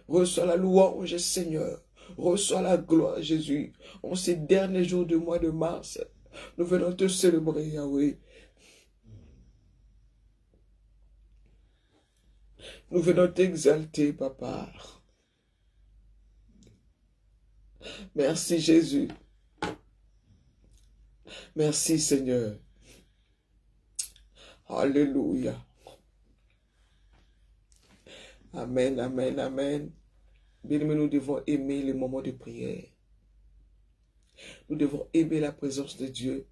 Reçois la louange, Seigneur. Reçois la gloire, Jésus. En ces derniers jours du mois de mars, nous venons te célébrer, Yahweh. Nous venons t'exalter, Papa. Merci, Jésus. Merci, Seigneur. Alléluia. Amen, amen, amen. Bien-aimés, nous devons aimer les moments de prière. Nous devons aimer la présence de Dieu.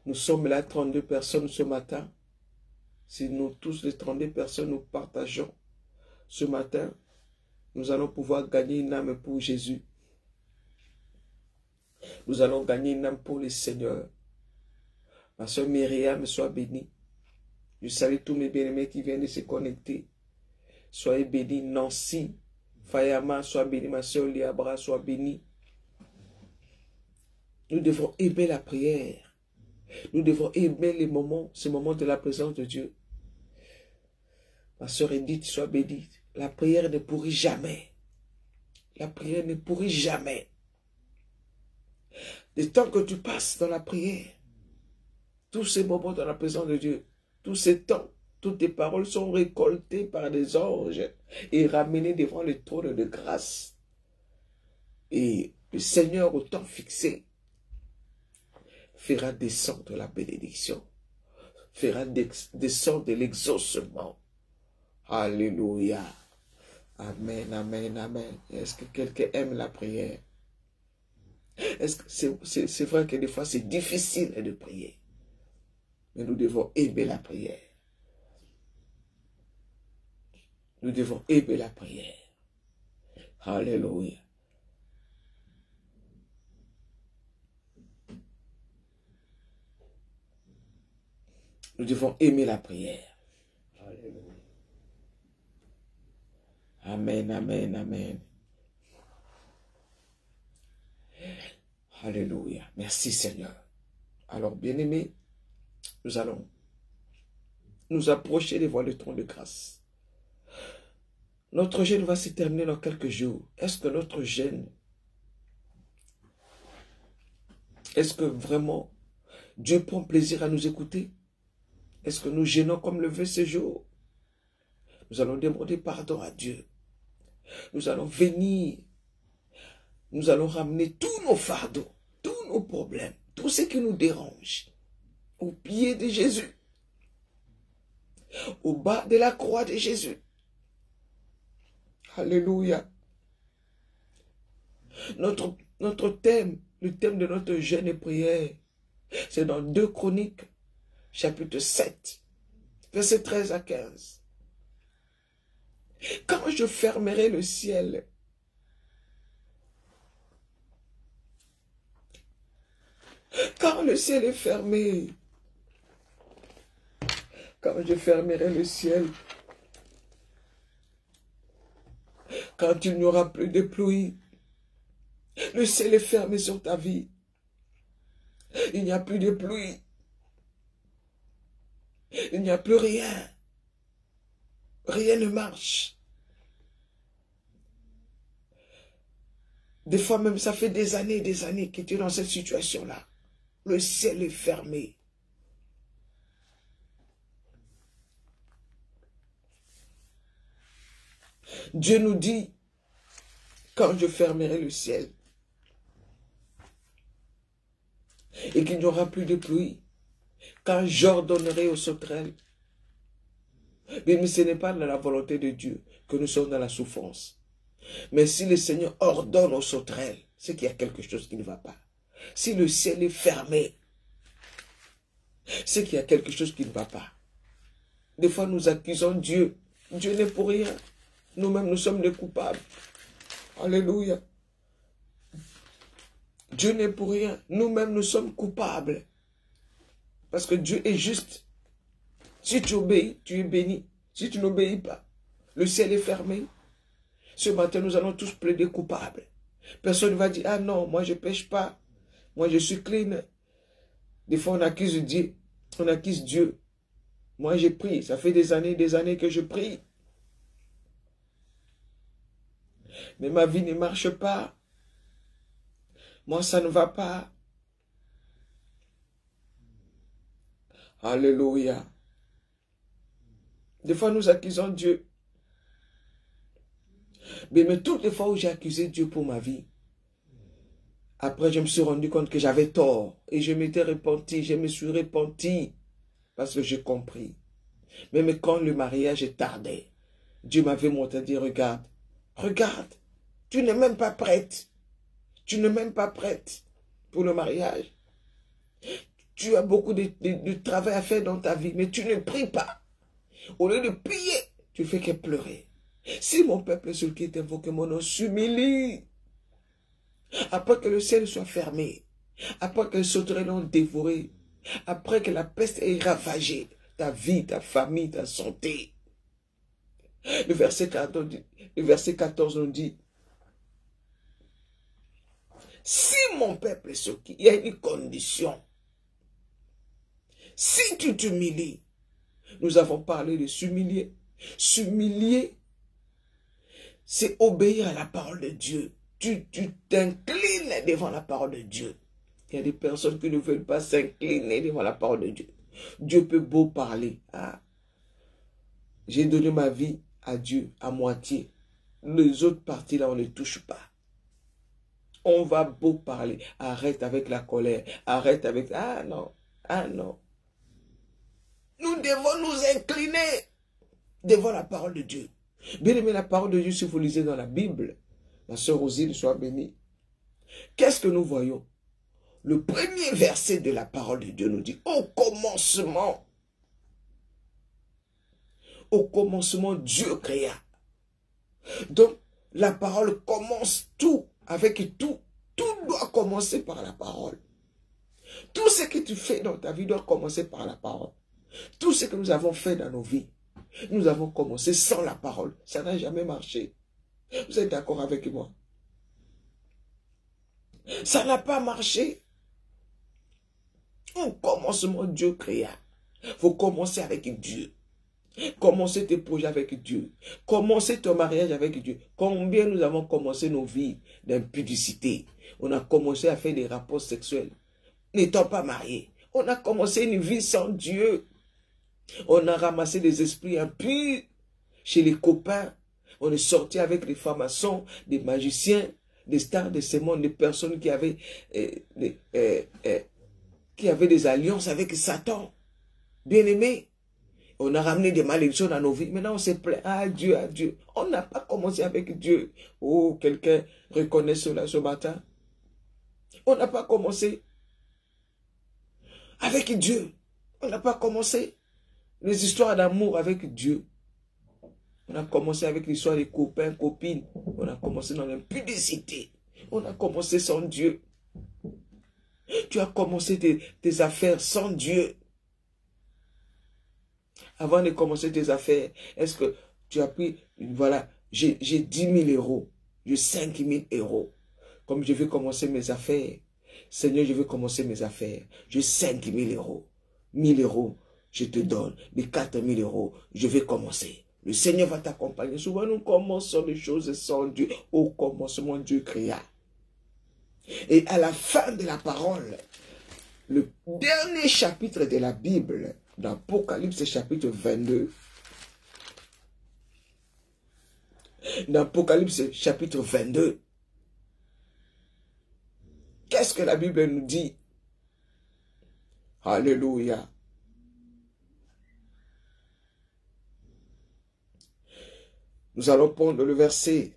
Nous sommes là 32 personnes ce matin. Si nous tous les 32 personnes nous partageons ce matin, nous allons pouvoir gagner une âme pour Jésus. Nous allons gagner une âme pour le Seigneur. Ma soeur Myriam, sois bénie. Je salue tous mes bien-aimés qui viennent de se connecter. Soyez bénis. Nancy, Fayama, sois bénie. Ma soeur Liabra, sois bénie. Nous devons aimer la prière. Nous devons aimer les moments, ces moments de la présence de Dieu. Ma soeur Edith, sois bénie. La prière ne pourrit jamais. La prière ne pourrit jamais. Le temps que tu passes dans la prière, tous ces moments dans la présence de Dieu, tous ces temps, toutes tes paroles sont récoltées par des anges et ramenées devant le trône de grâce. Et le Seigneur, au temps fixé, fera descendre la bénédiction, fera descendre l'exaucement. Alléluia. Amen, amen, amen. Est-ce que quelqu'un aime la prière? Est-ce que c'est vrai que des fois c'est difficile de prier, mais nous devons aimer la prière. Nous devons aimer la prière. Alléluia. Nous devons aimer la prière. Alléluia. Amen, amen, amen. Alléluia. Merci Seigneur. Alors, bien-aimés, nous allons nous approcher devant le trône de grâce. Notre jeûne va se terminer dans quelques jours. Est-ce que notre jeûne, est-ce que vraiment Dieu prend plaisir à nous écouter? Est-ce que nous jeûnons comme le veut ce jour? Nous allons demander pardon à Dieu. Nous allons venir. Nous allons ramener tous nos fardeaux, tous nos problèmes, tout ce qui nous dérange au pied de Jésus, au bas de la croix de Jésus. Alléluia. Notre thème, le thème de notre jeûne et prière, c'est dans 2 Chroniques, chapitre 7, versets 13 à 15. Quand je fermerai le ciel, quand le ciel est fermé, quand je fermerai le ciel, quand il n'y aura plus de pluie, le ciel est fermé sur ta vie. Il n'y a plus de pluie. Il n'y a plus rien. Rien ne marche. Des fois même, ça fait des années que tu es dans cette situation-là. Le ciel est fermé. Dieu nous dit, quand je fermerai le ciel, et qu'il n'y aura plus de pluie, quand j'ordonnerai aux sauterelles. Mais ce n'est pas dans la volonté de Dieu que nous sommes dans la souffrance. Mais si le Seigneur ordonne aux sauterelles, c'est qu'il y a quelque chose qui ne va pas. Si le ciel est fermé, c'est qu'il y a quelque chose qui ne va pas. Des fois, nous accusons Dieu. Dieu n'est pour rien. Nous-mêmes, nous sommes les coupables. Alléluia. Dieu n'est pour rien. Nous-mêmes, nous sommes coupables. Parce que Dieu est juste. Si tu obéis, tu es béni. Si tu n'obéis pas, le ciel est fermé. Ce matin, nous allons tous plaider coupables. Personne ne va dire, ah non, moi je ne pêche pas. Moi je suis clean. Des fois, on accuse Dieu. On accuse Dieu. Moi j'ai pris. Ça fait des années que je prie. Mais ma vie ne marche pas. Moi, ça ne va pas. Alléluia. Des fois, nous accusons Dieu. Mais toutes les fois où j'ai accusé Dieu pour ma vie, après, je me suis rendu compte que j'avais tort. Et je m'étais repenti, je me suis repenti. Parce que j'ai compris. Même quand le mariage tardait, Dieu m'avait montré, dit, regarde, regarde, tu n'es même pas prête. Tu n'es même pas prête pour le mariage. Tu as beaucoup de travail à faire dans ta vie, mais tu ne pries pas. Au lieu de prier, tu fais que pleurer. Si mon peuple sur qui est invoqué mon nom s'humilie, après que le ciel soit fermé, après que les sauterelles l'ont dévoré, après que la peste ait ravagé ta vie, ta famille, ta santé. Le verset 14 nous dit, si mon peuple est sauté, il y a une condition. Si tu t'humilies, nous avons parlé de s'humilier. S'humilier, c'est obéir à la parole de Dieu. Tu t'inclines devant la parole de Dieu. Il y a des personnes qui ne veulent pas s'incliner devant la parole de Dieu. Dieu peut beau parler. Ah, j'ai donné ma vie à Dieu à moitié. Les autres parties là, on ne touche pas. On va beau parler. Arrête avec la colère. Arrête avec... Ah non. Ah non. Nous devons nous incliner devant la parole de Dieu. Bien aimé, la parole de Dieu, si vous lisez dans la Bible, la sœur Rosine soit bénie. Qu'est-ce que nous voyons? Le premier verset de la parole de Dieu nous dit, au commencement, Dieu créa. Donc, la parole commence tout, avec tout. Tout doit commencer par la parole. Tout ce que tu fais dans ta vie doit commencer par la parole. Tout ce que nous avons fait dans nos vies, nous avons commencé sans la parole. Ça n'a jamais marché. Vous êtes d'accord avec moi? Ça n'a pas marché. Au commencement, Dieu créa. Il faut commencer avec Dieu. Commencez tes projets avec Dieu. Commencez ton mariage avec Dieu. Combien nous avons commencé nos vies d'impudicité. On a commencé à faire des rapports sexuels. N'étant pas mariés. On a commencé une vie sans Dieu. On a ramassé des esprits impurs chez les copains. On est sorti avec des francs-maçons, des magiciens, des stars de ce monde, des personnes qui avaient des alliances avec Satan. Bien-aimés. On a ramené des malédictions dans nos vies. Maintenant, on se plaint. Ah, Dieu, ah, Dieu. On n'a pas commencé avec Dieu. Oh, quelqu'un reconnaît cela ce matin. On n'a pas commencé avec Dieu. On n'a pas commencé les histoires d'amour avec Dieu. On a commencé avec l'histoire des copains, copines. On a commencé dans l'impudicité. On a commencé sans Dieu. Tu as commencé tes affaires sans Dieu. Avant de commencer tes affaires, est-ce que tu as pris, voilà, j'ai 10 000 euros, j'ai 5 000 euros. Comme je vais commencer mes affaires, Seigneur, je vais commencer mes affaires. J'ai 5 000 euros. 1 000 euros, je te donne. Les 4 000 euros, je vais commencer. Le Seigneur va t'accompagner. Souvent, nous commençons les choses sans Dieu. Au commencement, Dieu créa. Et à la fin de la parole, le dernier chapitre de la Bible, dans Apocalypse chapitre 22, dans Apocalypse chapitre 22, qu'est-ce que la Bible nous dit? Alléluia. Nous allons prendre le verset.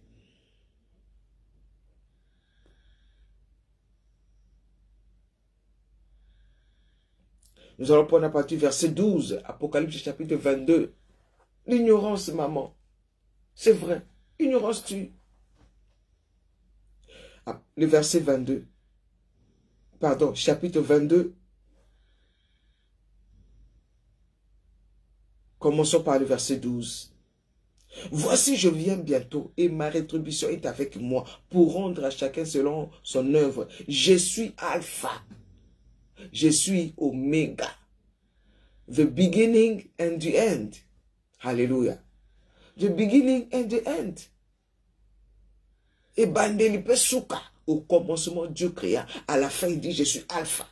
Nous allons prendre à partir du verset 12, Apocalypse chapitre 22. L'ignorance, maman. C'est vrai. Ignorance tue. Le verset 22. Pardon, chapitre 22. Commençons par le verset 12. Voici, je viens bientôt et ma rétribution est avec moi pour rendre à chacun selon son œuvre. Je suis Alpha. Je suis Oméga. The beginning and the end. Hallelujah. The beginning and the end. Et Bandelipe Souka. Au commencement, Dieu créa. À la fin, il dit, je suis Alpha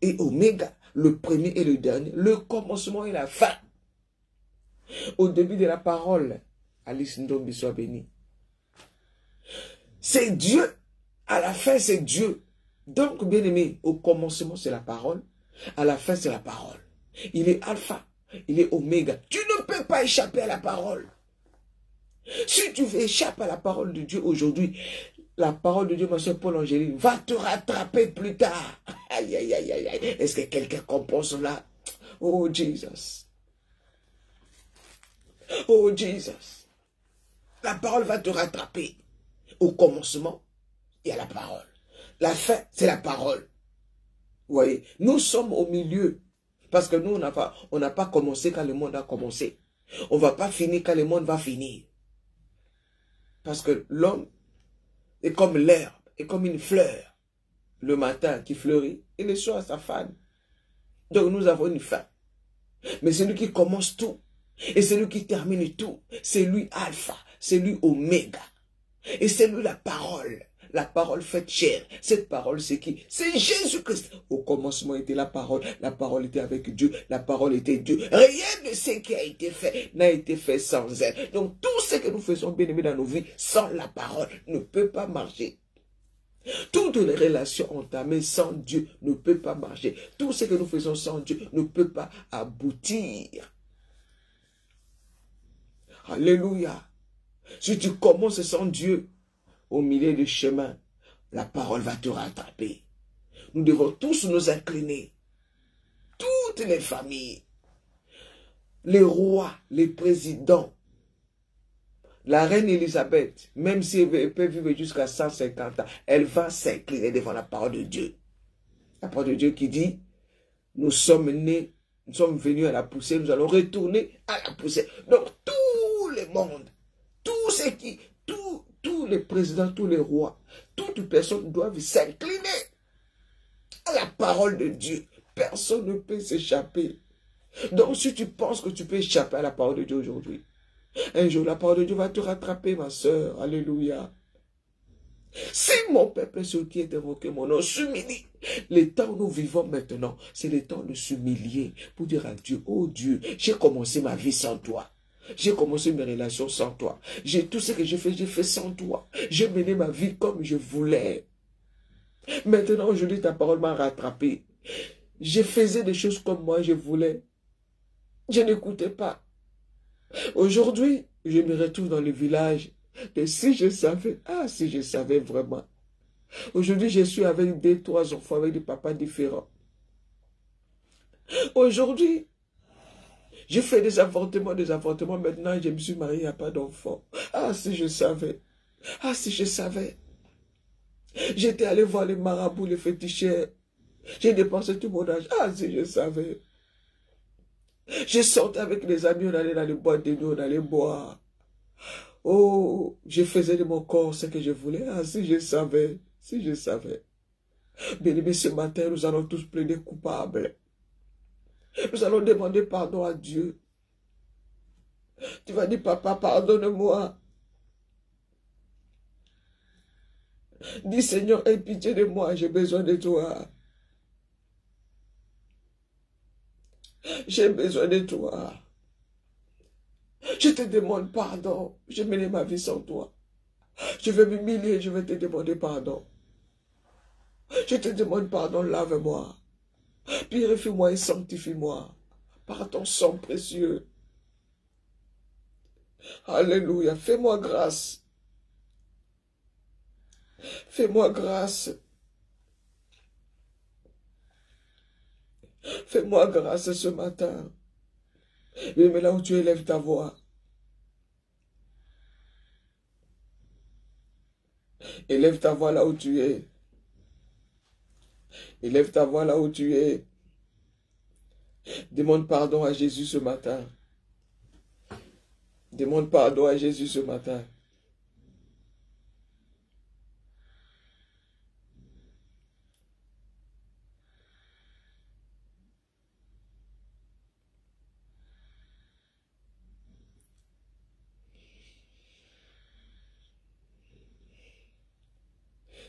et Oméga, le premier et le dernier, le commencement et la fin. Au début de la parole, Alice Ndombi soit bénie. C'est Dieu. À la fin, c'est Dieu. Donc, bien aimé, au commencement, c'est la parole. À la fin, c'est la parole. Il est Alpha. Il est Oméga. Tu ne peux pas échapper à la parole. Si tu échappes à la parole de Dieu aujourd'hui, la parole de Dieu, ma soeur Paul-Angéline, va te rattraper plus tard. Aïe, aïe, aïe, aïe, aïe. Est-ce que quelqu'un comprend cela? Oh, Jesus. Oh, Jesus. La parole va te rattraper. Au commencement, il y a la parole. La fin, c'est la parole. Vous voyez, nous sommes au milieu. Parce que nous, on n'a pas commencé quand le monde a commencé. On ne va pas finir quand le monde va finir. Parce que l'homme est comme l'herbe, est comme une fleur. Le matin qui fleurit et le soir ça fane. Donc nous avons une fin. Mais c'est lui qui commence tout. Et c'est lui qui termine tout. C'est lui Alpha. C'est lui Oméga. Et c'est lui la parole. La parole faite chair. Cette parole, c'est qui? C'est Jésus-Christ. Au commencement était la parole. La parole était avec Dieu. La parole était Dieu. Rien de ce qui a été fait n'a été fait sans elle. Donc tout ce que nous faisons, bien aimés, dans nos vies, sans la parole, ne peut pas marcher. Toutes les relations entamées sans Dieu ne peut pas marcher. Tout ce que nous faisons sans Dieu ne peut pas aboutir. Alléluia. Si tu commences sans Dieu, au milieu du chemin, la parole va te rattraper. Nous devons tous nous incliner. Toutes les familles, les rois, les présidents, la reine Élisabeth, même si elle peut vivre jusqu'à 150 ans, elle va s'incliner devant la parole de Dieu. La parole de Dieu qui dit, nous sommes nés, nous sommes venus à la poussière, nous allons retourner à la poussière. Donc tout le monde, tous ceux qui, tous les présidents, tous les rois, toutes personnes doivent s'incliner à la parole de Dieu. Personne ne peut s'échapper. Donc si tu penses que tu peux échapper à la parole de Dieu aujourd'hui, un jour la parole de Dieu va te rattraper, ma soeur. Alléluia. Si mon peuple, ceux qui est invoqué mon nom, s'humilie. Le temps où nous vivons maintenant, c'est le temps de s'humilier pour dire à Dieu, oh Dieu, j'ai commencé ma vie sans toi. J'ai commencé mes relations sans toi. Tout ce que j'ai fait sans toi. J'ai mené ma vie comme je voulais. Maintenant, aujourd'hui, ta parole m'a rattrapé. Je faisais des choses comme moi je voulais. Je n'écoutais pas. Aujourd'hui, je me retrouve dans le village. Et si je savais, si je savais vraiment. Aujourd'hui, je suis avec 2, 3 enfants, avec des papas différents. Aujourd'hui, j'ai fait des avortements. Maintenant, je me suis marié, il n'y a pas d'enfants. Si je savais. Si je savais. J'étais allé voir les marabouts, les féticheurs. J'ai dépensé tout mon âge. Si je savais. Je sortais avec les amis, on allait dans les boîtes de nuit, on allait boire. Oh, je faisais de mon corps ce que je voulais. Si je savais. Si je savais. Bien aimé, ce matin, nous allons tous plaider coupables. Nous allons demander pardon à Dieu. Tu vas dire, papa, pardonne-moi. Dis, Seigneur, aie pitié de moi, j'ai besoin de toi. J'ai besoin de toi. Je te demande pardon. J'ai mené ma vie sans toi. Je vais m'humilier, je vais te demander pardon. Je te demande pardon, lave-moi. Purifie-moi et sanctifie-moi par ton sang précieux. Alléluia. Fais-moi grâce. Fais-moi grâce. Fais-moi grâce ce matin. Mais là où tu élèves ta voix. Élève ta voix là où tu es. Élève ta voix là où tu es. Demande pardon à Jésus ce matin. Demande pardon à Jésus ce matin.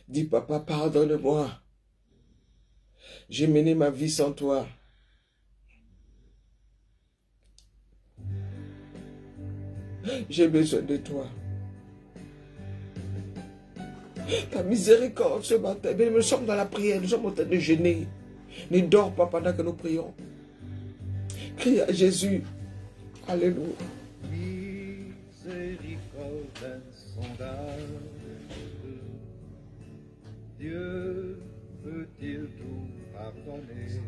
Dis, papa, pardonne-moi. J'ai mené ma vie sans toi. J'ai besoin de toi. Ta miséricorde ce matin. Mais nous sommes dans la prière, nous sommes en train de jeûner. Ne dors pas pendant que nous prions. Crie à Jésus. Alléluia. Miséricorde insondable, Dieu peut-il tout pardonner?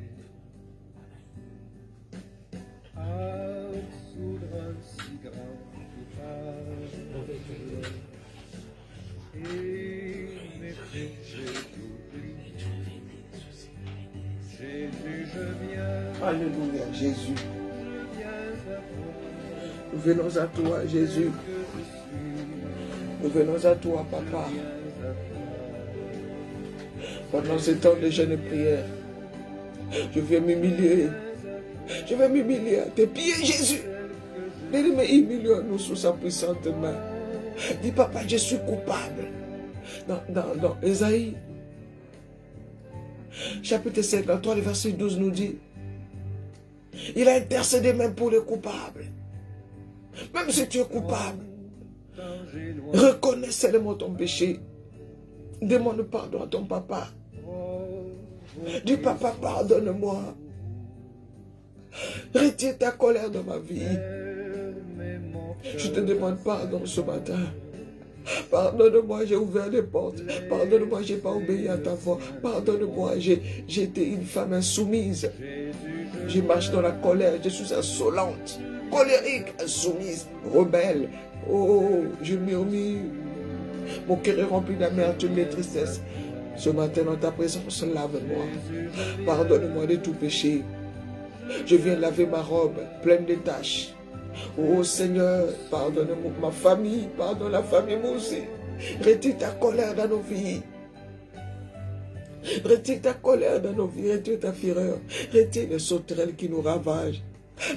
Absoudre un si grand coupable et mes péchés t'oublier. Jésus, je viens. Alléluia, Jésus. Je viens à toi. Nous venons à toi, Jésus. Nous venons à toi, papa. Pendant ce temps de jeûne et prière, je viens m'humilier. Je vais m'humilier à tes pieds, Jésus. Bien-aimé, humilie-nous sous sa puissante main. Dis, papa, je suis coupable. Dans Ésaïe, chapitre 53, le verset 12 nous dit, il a intercédé même pour les coupables. Même si tu es coupable, reconnais seulement ton péché. Demande pardon à ton papa. Dis, papa, pardonne-moi. Retire ta colère dans ma vie. Je te demande pardon ce matin. Pardonne-moi, j'ai ouvert les portes. Pardonne-moi, je n'ai pas obéi à ta voix. Pardonne-moi, j'ai été une femme insoumise. Je marche dans la colère, je suis insolente, colérique, insoumise, rebelle. Oh, je murmure. Mon cœur est rempli d'amertume et de tristesse. Ce matin, dans ta présence, lave-moi. Pardonne-moi de tout péché. Je viens laver ma robe pleine de taches. Oh Seigneur, pardonne-moi ma famille, pardonne la famille, moi aussi. Retire ta colère dans nos vies. Retire ta colère dans nos vies, retire ta fureur. Retire les sauterelles qui nous ravagent.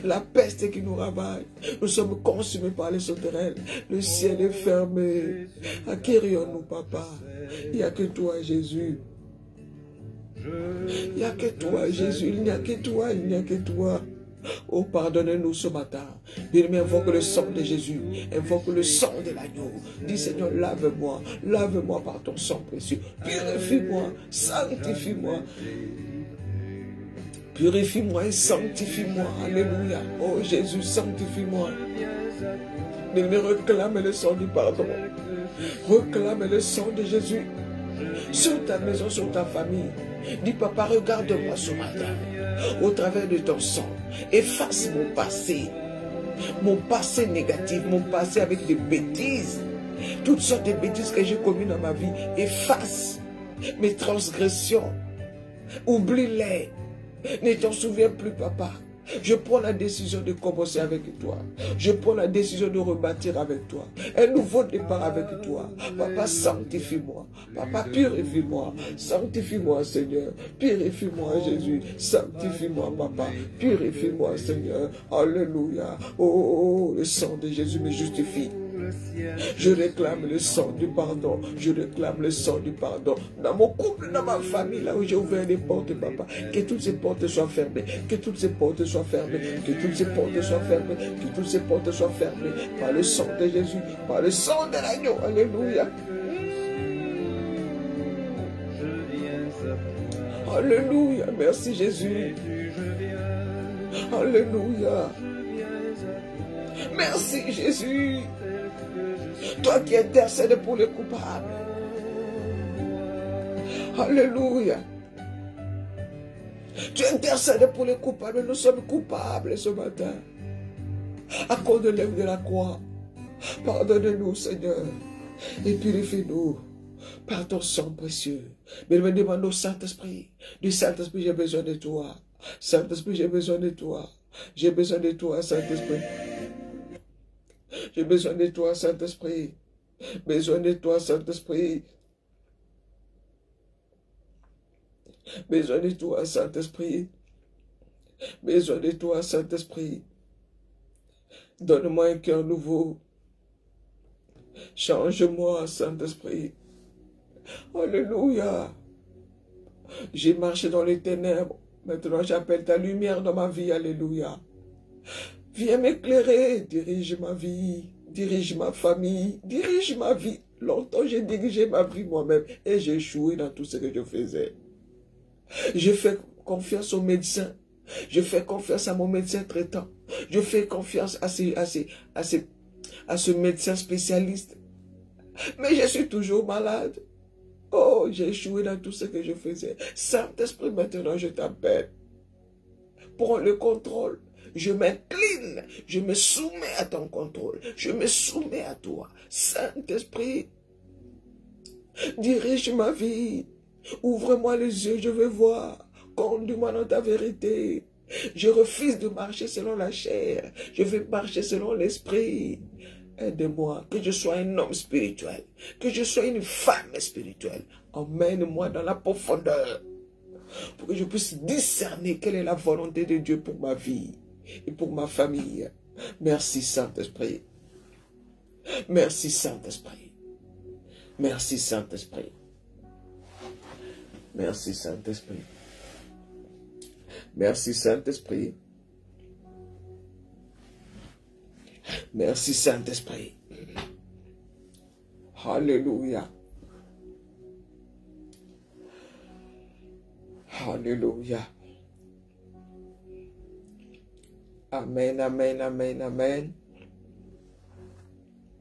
La peste qui nous ravage. Nous sommes consumés par les sauterelles. Le ciel est fermé. À qui rions-nous, papa? Il n'y a que toi, Jésus. Il n'y a que toi, Jésus. Il n'y a que toi, il n'y a que toi. Oh, pardonne-nous ce matin. Bien-aimé, invoque le sang de Jésus. Invoque le sang de l'agneau. Dis, Seigneur, lave-moi. Lave-moi par ton sang précieux. Purifie-moi. Sanctifie-moi. Purifie-moi et sanctifie-moi. Alléluia. Oh, Jésus, sanctifie-moi. Bien-aimé, réclame le sang du pardon. Réclame le sang de Jésus. Sur ta maison, sur ta famille. Dis, papa, regarde-moi ce matin. Au travers de ton sang. Efface mon passé négatif, mon passé avec des bêtises, toutes sortes de bêtises que j'ai commises dans ma vie. Efface mes transgressions, oublie-les, ne t'en souviens plus, papa. Je prends la décision de commencer avec toi. Je prends la décision de rebâtir avec toi. Un nouveau départ avec toi. Papa, sanctifie-moi. Papa, purifie-moi. Sanctifie-moi, Seigneur. Purifie-moi, Jésus. Sanctifie-moi, papa. Purifie-moi, Seigneur. Alléluia. Oh, le sang de Jésus me justifie. Je réclame le sang du pardon. Je réclame le sang du pardon. Dans mon couple, dans ma famille, là où j'ai ouvert les portes, papa. Que toutes ces portes soient fermées. Que toutes ces portes soient fermées. Que toutes ces portes soient fermées. Que toutes ces portes soient fermées. Par le sang de Jésus. Par le sang de l'agneau. Alléluia. Alléluia. Merci Jésus. Alléluia. Merci Jésus. Toi qui intercèdes pour les coupables. Alléluia. Tu intercèdes pour les coupables. Nous sommes coupables ce matin. À cause de l'œuvre de la croix. Pardonne-nous, Seigneur. Et purifie-nous par ton sang précieux. Mais nous demandons au Saint-Esprit. Du Saint-Esprit, j'ai besoin de toi. Saint-Esprit, j'ai besoin de toi. J'ai besoin de toi, Saint-Esprit. J'ai besoin de toi, Saint-Esprit. Besoin de toi, Saint-Esprit. Besoin de toi, Saint-Esprit. Besoin de toi, Saint-Esprit. Donne-moi un cœur nouveau. Change-moi, Saint-Esprit. Alléluia. J'ai marché dans les ténèbres. Maintenant, j'appelle ta lumière dans ma vie. Alléluia. Viens m'éclairer. Dirige ma vie. Dirige ma famille. Dirige ma vie. Longtemps, j'ai dirigé ma vie moi-même et j'ai échoué dans tout ce que je faisais. Je fais confiance aux médecins. Je fais confiance à mon médecin traitant. Je fais confiance à ce médecin spécialiste. Mais je suis toujours malade. Oh, j'ai échoué dans tout ce que je faisais. Saint-Esprit, maintenant je t'appelle. Prends le contrôle. Je m'incline. Je me soumets à ton contrôle. Je me soumets à toi. Saint-Esprit, dirige ma vie. Ouvre-moi les yeux, je veux voir. Conduis-moi dans ta vérité. Je refuse de marcher selon la chair. Je veux marcher selon l'esprit. Aide-moi, que je sois un homme spirituel, que je sois une femme spirituelle. Emmène-moi dans la profondeur pour que je puisse discerner quelle est la volonté de Dieu pour ma vie et pour ma famille. Merci Saint-Esprit. Merci Saint-Esprit. Merci Saint-Esprit. Merci Saint-Esprit. Merci Saint-Esprit. Merci Saint-Esprit. Alléluia. Alléluia. Amen, amen, amen, amen.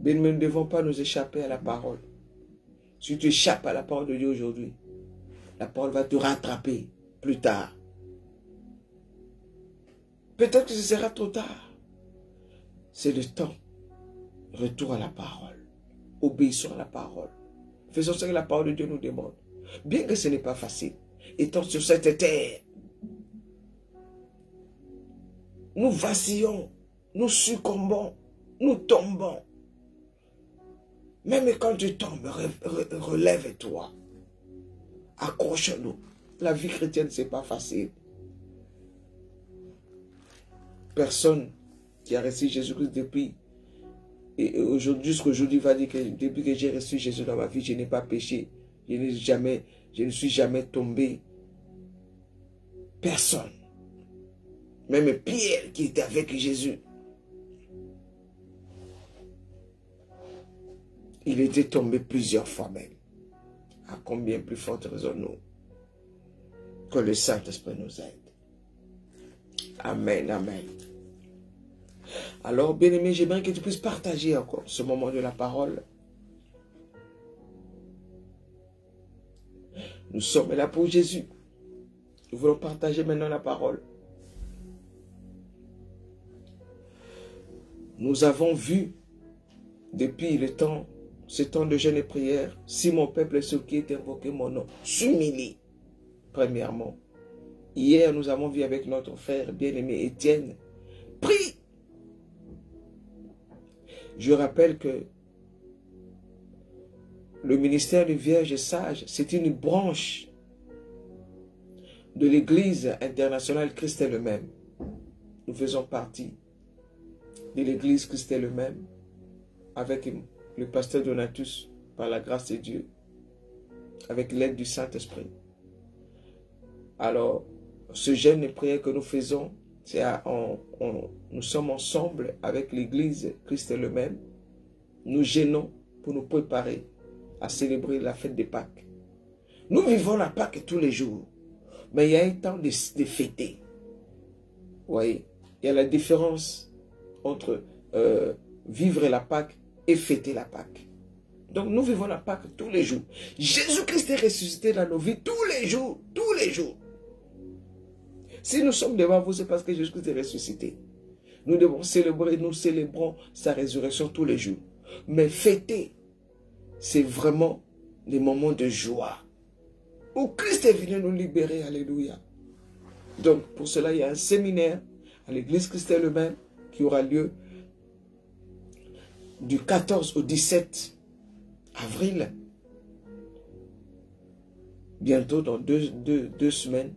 Mais nous ne devons pas nous échapper à la parole. Si tu échappes à la parole de Dieu aujourd'hui, la parole va te rattraper plus tard. Peut-être que ce sera trop tard. C'est le temps. Retour à la parole. Obéissons à la parole. Faisons ce que la parole de Dieu nous demande. Bien que ce n'est pas facile. Étant sur cette terre, nous vacillons, nous succombons, nous tombons. Même quand tu tombes, relève-toi. Accroche-nous. La vie chrétienne, ce n'est pas facile. Personne qui a reçu Jésus-Christ depuis, et aujourd'hui, jusqu'aujourd'hui, va dire que depuis que j'ai reçu Jésus dans ma vie, je n'ai pas péché. Je ne suis jamais tombé. Personne. Même Pierre qui était avec Jésus. Il était tombé plusieurs fois même. À combien plus forte raison nous? Que le Saint-Esprit nous aide. Amen, amen. Alors, bien-aimé, j'aimerais que tu puisses partager encore ce moment de la parole. Nous sommes là pour Jésus. Nous voulons partager maintenant la parole. Nous avons vu, depuis le temps, ce temps de jeûne et prière, si mon peuple est ceux qui est invoqué mon nom, s'humilie, premièrement. Hier, nous avons vu avec notre frère bien-aimé Étienne, prie. Je rappelle que le ministère des Vierges Sages, c'est une branche de l'Église internationale Christ est le même. Nous faisons partie de l'Église Christ est le même avec le pasteur Donatus par la grâce de Dieu, avec l'aide du Saint-Esprit. Alors, ce jeûne et prière que nous faisons, nous sommes ensemble avec l'Église Christ est le même. Nous jeûnons pour nous préparer à célébrer la fête des Pâques. Nous vivons la Pâque tous les jours, mais il y a un temps de fêter. Vous voyez, il y a la différence entre vivre la Pâque et fêter la Pâque. Donc nous vivons la Pâque tous les jours. Jésus-Christ est ressuscité dans nos vies tous les jours, tous les jours. Si nous sommes devant vous, c'est parce que Jésus-Christ est ressuscité. Nous devons célébrer, nous célébrons sa résurrection tous les jours. Mais fêter, c'est vraiment des moments de joie où Christ est venu nous libérer. Alléluia. Donc, pour cela, il y a un séminaire à l'église Christ est le même qui aura lieu du 14 au 17 avril. Bientôt, dans deux semaines.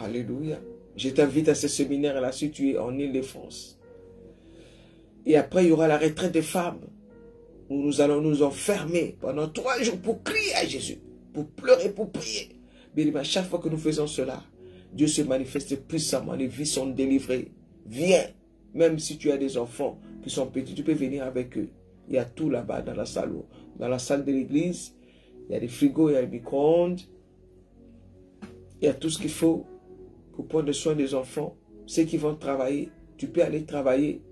Alléluia. Je t'invite à ce séminaire-là situé en Île-de-France. Et après, il y aura la retraite des femmes. où nous allons nous enfermer pendant 3 jours pour crier à Jésus, pour pleurer, pour prier. Bien, à chaque fois que nous faisons cela, Dieu se manifeste puissamment, les vies sont délivrées. Viens, même si tu as des enfants qui sont petits, tu peux venir avec eux. Il y a tout là-bas dans la salle de l'église. Il y a des frigos, il y a des micro-ondes. Il y a tout ce qu'il faut pour prendre soin des enfants. Ceux qui vont travailler, tu peux aller travailler.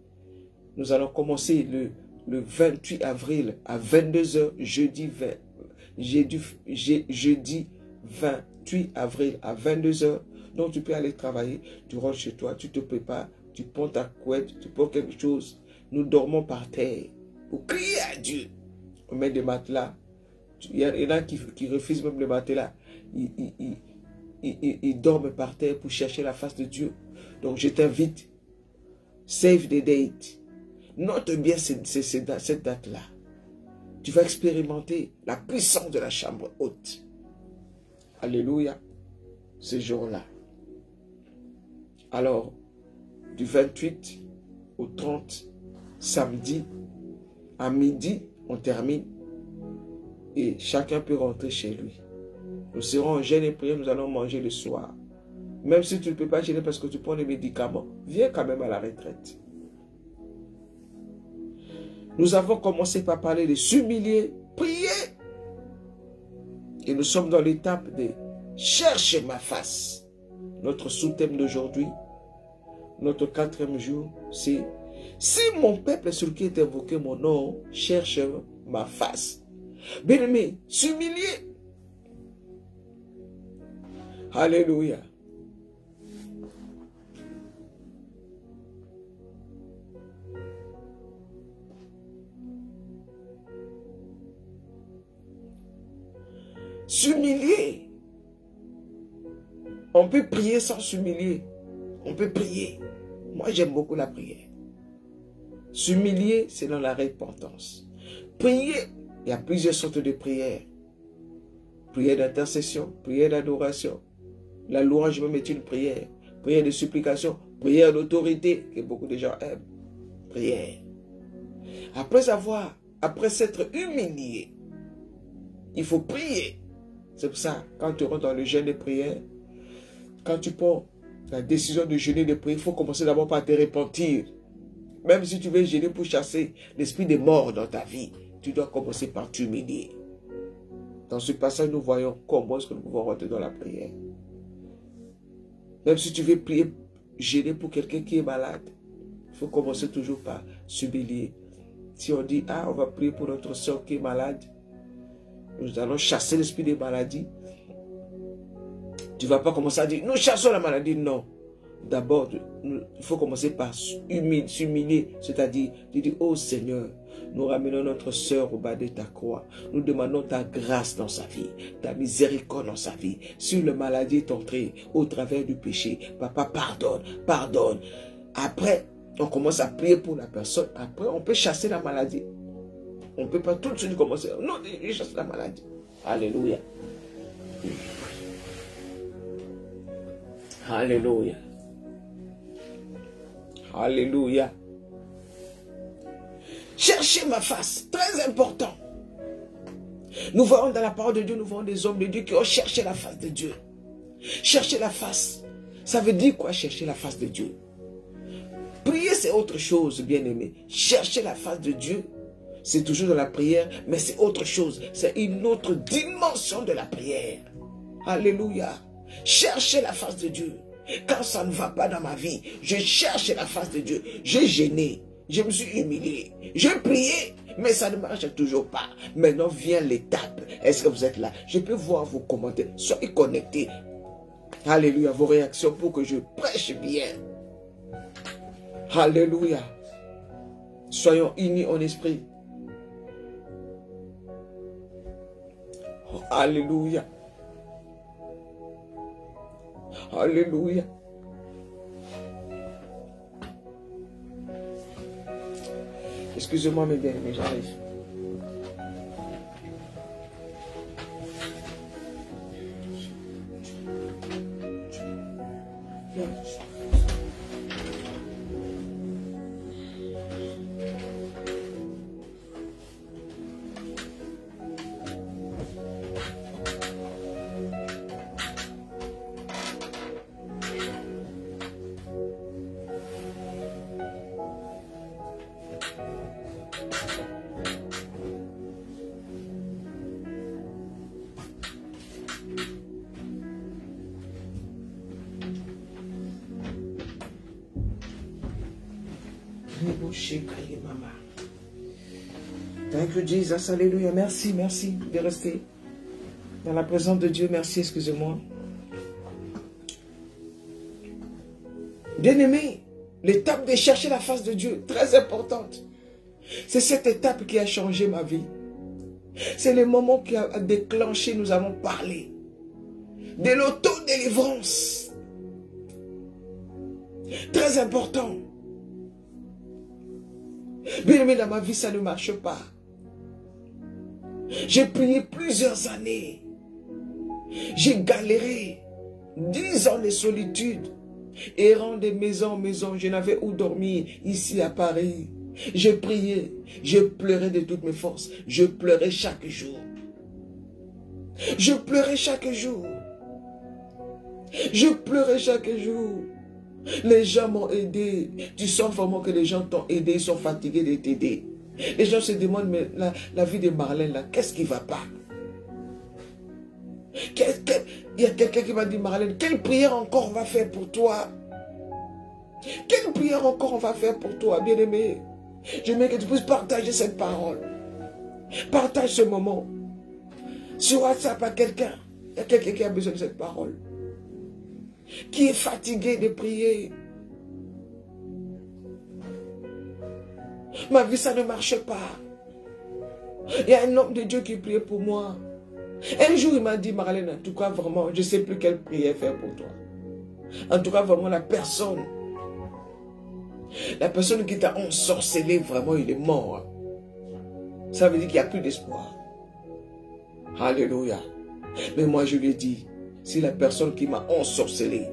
Nous allons commencer le 28 avril à 22 h, jeudi 28 avril à 22 h. Donc tu peux aller travailler, tu rentres chez toi, tu te prépares, tu prends ta couette, tu prends quelque chose. Nous dormons par terre pour crier à Dieu. On met des matelas. Il y en a qui refusent même le matelas. Ils dorment par terre pour chercher la face de Dieu. Donc je t'invite, save the date. Note bien cette date-là. Tu vas expérimenter la puissance de la chambre haute. Alléluia. Ce jour-là. Alors, du 28 au 30, samedi, à midi, on termine. Et chacun peut rentrer chez lui. Nous serons en jeûne et prière, nous allons manger le soir. Même si tu ne peux pas jeûner parce que tu prends des médicaments, viens quand même à la retraite. Nous avons commencé par parler de s'humilier, prier. Et nous sommes dans l'étape de chercher ma face. Notre sous-thème d'aujourd'hui, notre 4e jour, c'est si mon peuple sur qui est invoqué mon nom cherche ma face. Bien-aimé, s'humilier. Alléluia. S'humilier. On peut prier sans s'humilier. On peut prier. Moi, j'aime beaucoup la prière. S'humilier, c'est dans la repentance. Prier, il y a plusieurs sortes de prières. Prière d'intercession, prière d'adoration. La louange même est une prière. Prière de supplication, prière d'autorité, que beaucoup de gens aiment. Prière. Après s'être humilié, il faut prier. C'est pour ça, quand tu rentres dans le jeûne de prière, quand tu prends la décision de jeûner de prière, il faut commencer d'abord par te repentir. Même si tu veux jeûner pour chasser l'esprit des morts dans ta vie, tu dois commencer par t'humilier. Dans ce passage, nous voyons comment est-ce que nous pouvons rentrer dans la prière. Même si tu veux prier, jeûner pour quelqu'un qui est malade, il faut commencer toujours par s'humilier. Si on dit, on va prier pour notre soeur qui est malade, nous allons chasser l'esprit des maladies. Tu ne vas pas commencer à dire, nous chassons la maladie. Non. D'abord, il faut commencer par s'humilier, c'est-à-dire, tu dis, oh Seigneur, nous ramenons notre sœur au bas de ta croix. Nous demandons ta grâce dans sa vie, ta miséricorde dans sa vie. Si la maladie est entrée au travers du péché, Papa, pardonne, pardonne. Après, on commence à prier pour la personne. Après, on peut chasser la maladie. On ne peut pas tout de suite commencer. Non, il chasse la maladie. Alléluia. Alléluia. Alléluia. Cherchez ma face, très important. Nous voyons dans la parole de Dieu, nous voyons des hommes de Dieu qui ont cherché la face de Dieu. Chercher la face, ça veut dire quoi chercher la face de Dieu? Prier c'est autre chose, bien-aimé. Chercher la face de Dieu, c'est toujours dans la prière, mais c'est autre chose. C'est une autre dimension de la prière. Alléluia. Chercher la face de Dieu. Quand ça ne va pas dans ma vie, je cherche la face de Dieu. J'ai gêné, je me suis humilié, j'ai prié, mais ça ne marche toujours pas. Maintenant vient l'étape. Est-ce que vous êtes là? Je peux voir vos commentaires. Soyez connectés. Alléluia, vos réactions pour que je prêche bien. Alléluia. Soyons unis en esprit. Oh, alléluia. Alléluia. Excusez-moi mes bien-aimés, j'arrive. Thank you, Jesus. Alléluia. Merci, merci de rester dans la présence de Dieu. Merci, excusez-moi. Bien-aimé, l'étape de chercher la face de Dieu, très importante. C'est cette étape qui a changé ma vie. C'est le moment qui a déclenché, nous avons parlé, de l'auto-délivrance. Très important. Bien-aimé, dans ma vie, ça ne marche pas. J'ai prié plusieurs années. J'ai galéré. 10 ans de solitude. Errant de maison en maison. Je n'avais où dormir ici à Paris. J'ai prié. Je pleurais de toutes mes forces. Je pleurais chaque jour. Je pleurais chaque jour. Je pleurais chaque jour. Les gens m'ont aidé. Tu sens vraiment que les gens t'ont aidé. Ils sont fatigués de t'aider. Les gens se demandent, mais la vie de Marlène, là, qu'est-ce qui ne va pas? Il y a quelqu'un qui m'a dit, Marlène, quelle prière encore on va faire pour toi? Quelle prière encore on va faire pour toi, bien-aimé? J'aimerais que tu puisses partager cette parole. Partage ce moment. Sur WhatsApp à quelqu'un. Il y a quelqu'un qui a besoin de cette parole. Qui est fatigué de prier. Ma vie, ça ne marche pas. Il y a un homme de Dieu qui priait pour moi. Un jour, il m'a dit, Marlène, en tout cas, vraiment, je ne sais plus quelle prière faire pour toi. En tout cas, vraiment, la personne qui t'a ensorcelé, vraiment, il est mort. Ça veut dire qu'il n'y a plus d'espoir. Alléluia. Mais moi, je lui ai dit, si la personne qui m'a ensorcelé,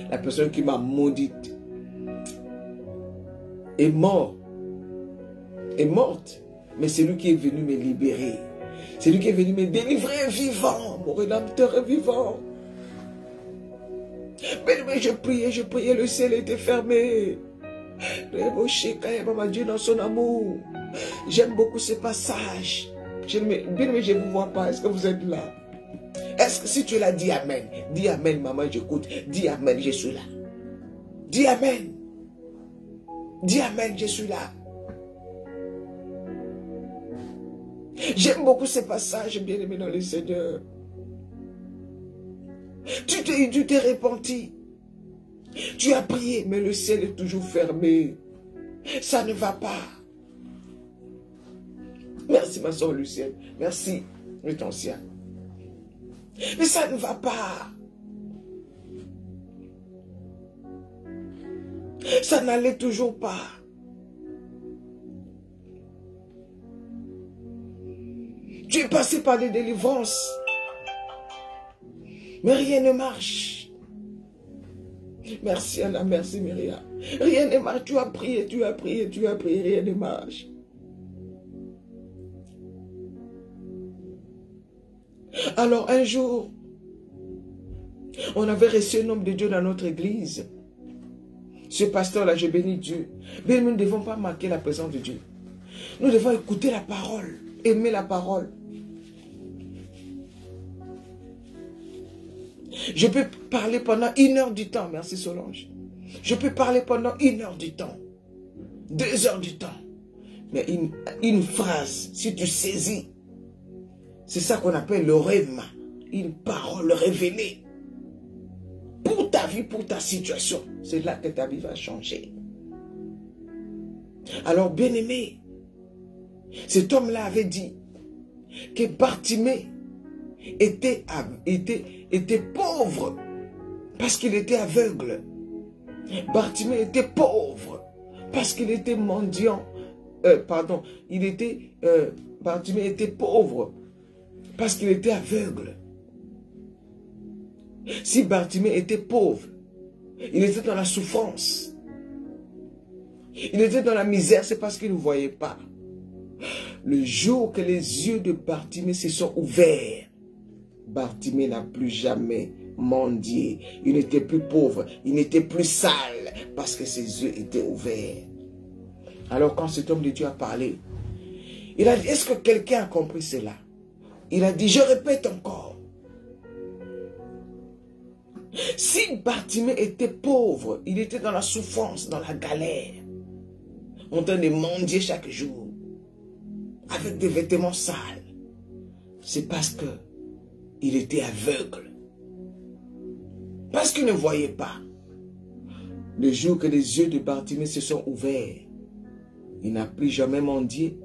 la personne qui m'a maudite, est morte, mais c'est lui qui est venu me libérer. C'est lui qui est venu me délivrer vivant. Mon Rédempteur est vivant. Mais je priais, le ciel était fermé. Dieu dans son amour. J'aime beaucoup ce passage. Bien, mais je ne vous vois pas. Est-ce que vous êtes là? Est-ce que si tu es là, dis Amen. Dis Amen, maman, j'écoute. Dis Amen, je suis là. Dis Amen. Dis Amen, je suis là. J'aime beaucoup ces passages, bien-aimés dans le Seigneur. Tu t'es repenti. Tu as prié, mais le ciel est toujours fermé. Ça ne va pas. Merci, ma soeur Lucienne. Merci, le ancien. Mais ça ne va pas. Ça n'allait toujours pas. Tu es passé par des délivrances. Mais rien ne marche. Merci Anna, merci Myriam. Rien ne marche. Tu as prié, rien ne marche. Alors un jour, on avait reçu un homme de Dieu dans notre église. Ce pasteur-là, je bénis Dieu. Mais nous ne devons pas manquer la présence de Dieu. Nous devons écouter la parole, aimer la parole. Je peux parler pendant 1 heure du temps. Merci Solange. Je peux parler pendant 1 heure du temps. 2 heures du temps. Mais une phrase, si tu saisis, c'est ça qu'on appelle le rhéma. Une parole révélée. Pour ta vie, pour ta situation. C'est là que ta vie va changer. Alors, bien-aimé, cet homme-là avait dit que Bartimée était pauvre parce qu'il était aveugle. Bartimée était pauvre parce qu'il était mendiant. Bartimée était pauvre parce qu'il était aveugle. Si Bartimée était pauvre, il était dans la souffrance. Il était dans la misère, c'est parce qu'il ne voyait pas. Le jour que les yeux de Bartimée se sont ouverts, Bartimée n'a plus jamais mendié. Il n'était plus pauvre, il n'était plus sale, parce que ses yeux étaient ouverts. Alors quand cet homme de Dieu a parlé, Il a dit, est-ce que quelqu'un a compris cela? Il a dit, je répète encore. Si Bartimée était pauvre, il était dans la souffrance, dans la galère, en train de mendier chaque jour, avec des vêtements sales, c'est parce que il était aveugle. Parce qu'il ne voyait pas. Le jour que les yeux de Bartimée se sont ouverts, il n'a plus jamais mendié.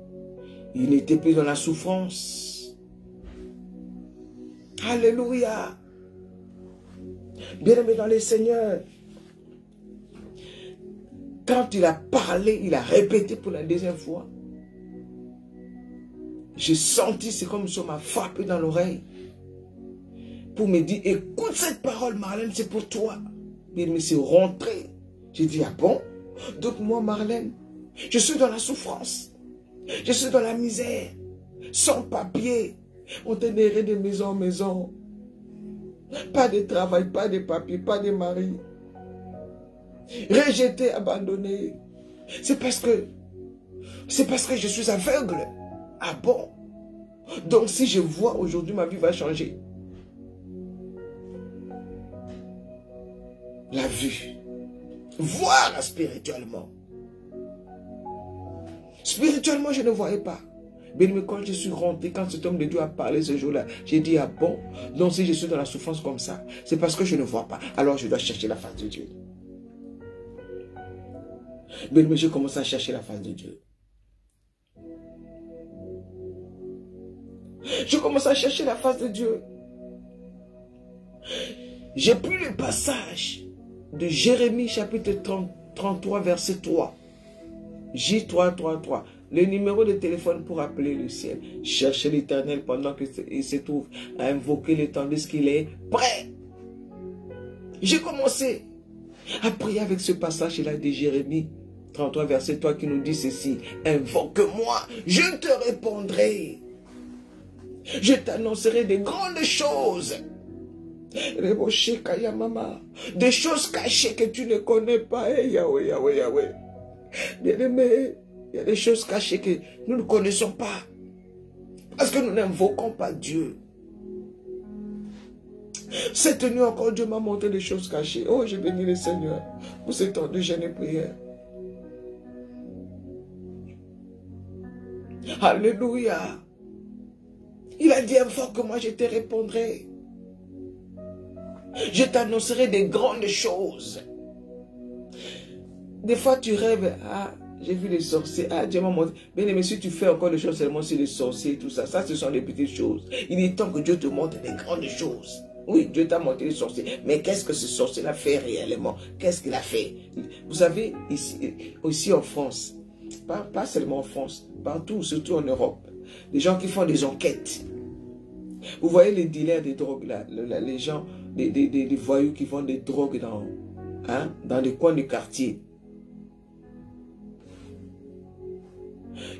Il n'était plus dans la souffrance. Alléluia. Bien-aimé dans le Seigneur, quand il a parlé, il a répété pour la deuxième fois. J'ai senti, c'est comme si on m'a frappé dans l'oreille pour me dire, écoute cette parole, Marlène, c'est pour toi. Il me s'est rentré. J'ai dit, ah bon? Donc moi, Marlène, je suis dans la souffrance. Je suis dans la misère. Sans papier. On t'est erré de maison en maison. Pas de travail, pas de papier, pas de mari. Rejeté, abandonné. C'est parce que je suis aveugle. Ah bon? Donc si je vois aujourd'hui, ma vie va changer. La vue. Voir spirituellement. Spirituellement, je ne voyais pas. Mais quand je suis rentré, quand cet homme de Dieu a parlé ce jour-là, j'ai dit, ah bon? Donc si je suis dans la souffrance comme ça, c'est parce que je ne vois pas. Alors je dois chercher la face de Dieu. Mais j'ai commencé à chercher la face de Dieu. Je commence à chercher la face de Dieu. J'ai pris le passage de Jérémie chapitre 33 verset 3. J3, 3, 3. Le numéro de téléphone pour appeler le ciel. Cherchez l'Éternel pendant qu'il se trouve à invoquer le tandis qu'il est prêt. J'ai commencé à prier avec ce passage-là de Jérémie 33 verset 3 qui nous dit ceci. Invoque-moi, je te répondrai. Je t'annoncerai des grandes choses. Des choses cachées que tu ne connais pas. Hey, Yahweh, Yahweh, Yahweh. Bien-aimé, il y a des choses cachées que nous ne connaissons pas. Parce que nous n'invoquons pas Dieu. Cette nuit encore, Dieu m'a montré des choses cachées. Oh, je bénis le Seigneur pour ce temps de jeûne et prière. Alléluia. Il a dit, invoque-moi, je te répondrai. Je t'annoncerai des grandes choses. Des fois, tu rêves, ah, j'ai vu les sorciers, ah, Dieu m'a montré. Bien aimé, si tu fais encore des choses seulement sur les sorciers, tout ça, ça, ce sont des petites choses. Il est temps que Dieu te montre des grandes choses. Oui, Dieu t'a montré les sorciers. Mais qu'est-ce que ce sorcier-là fait réellement? Qu'est-ce qu'il a fait? Vous savez, ici, aussi en France, pas seulement en France, partout, surtout en Europe, des gens qui font des enquêtes. Vous voyez les dealers de drogue, là, les gens, des voyous qui vendent des drogues dans les coins du quartier.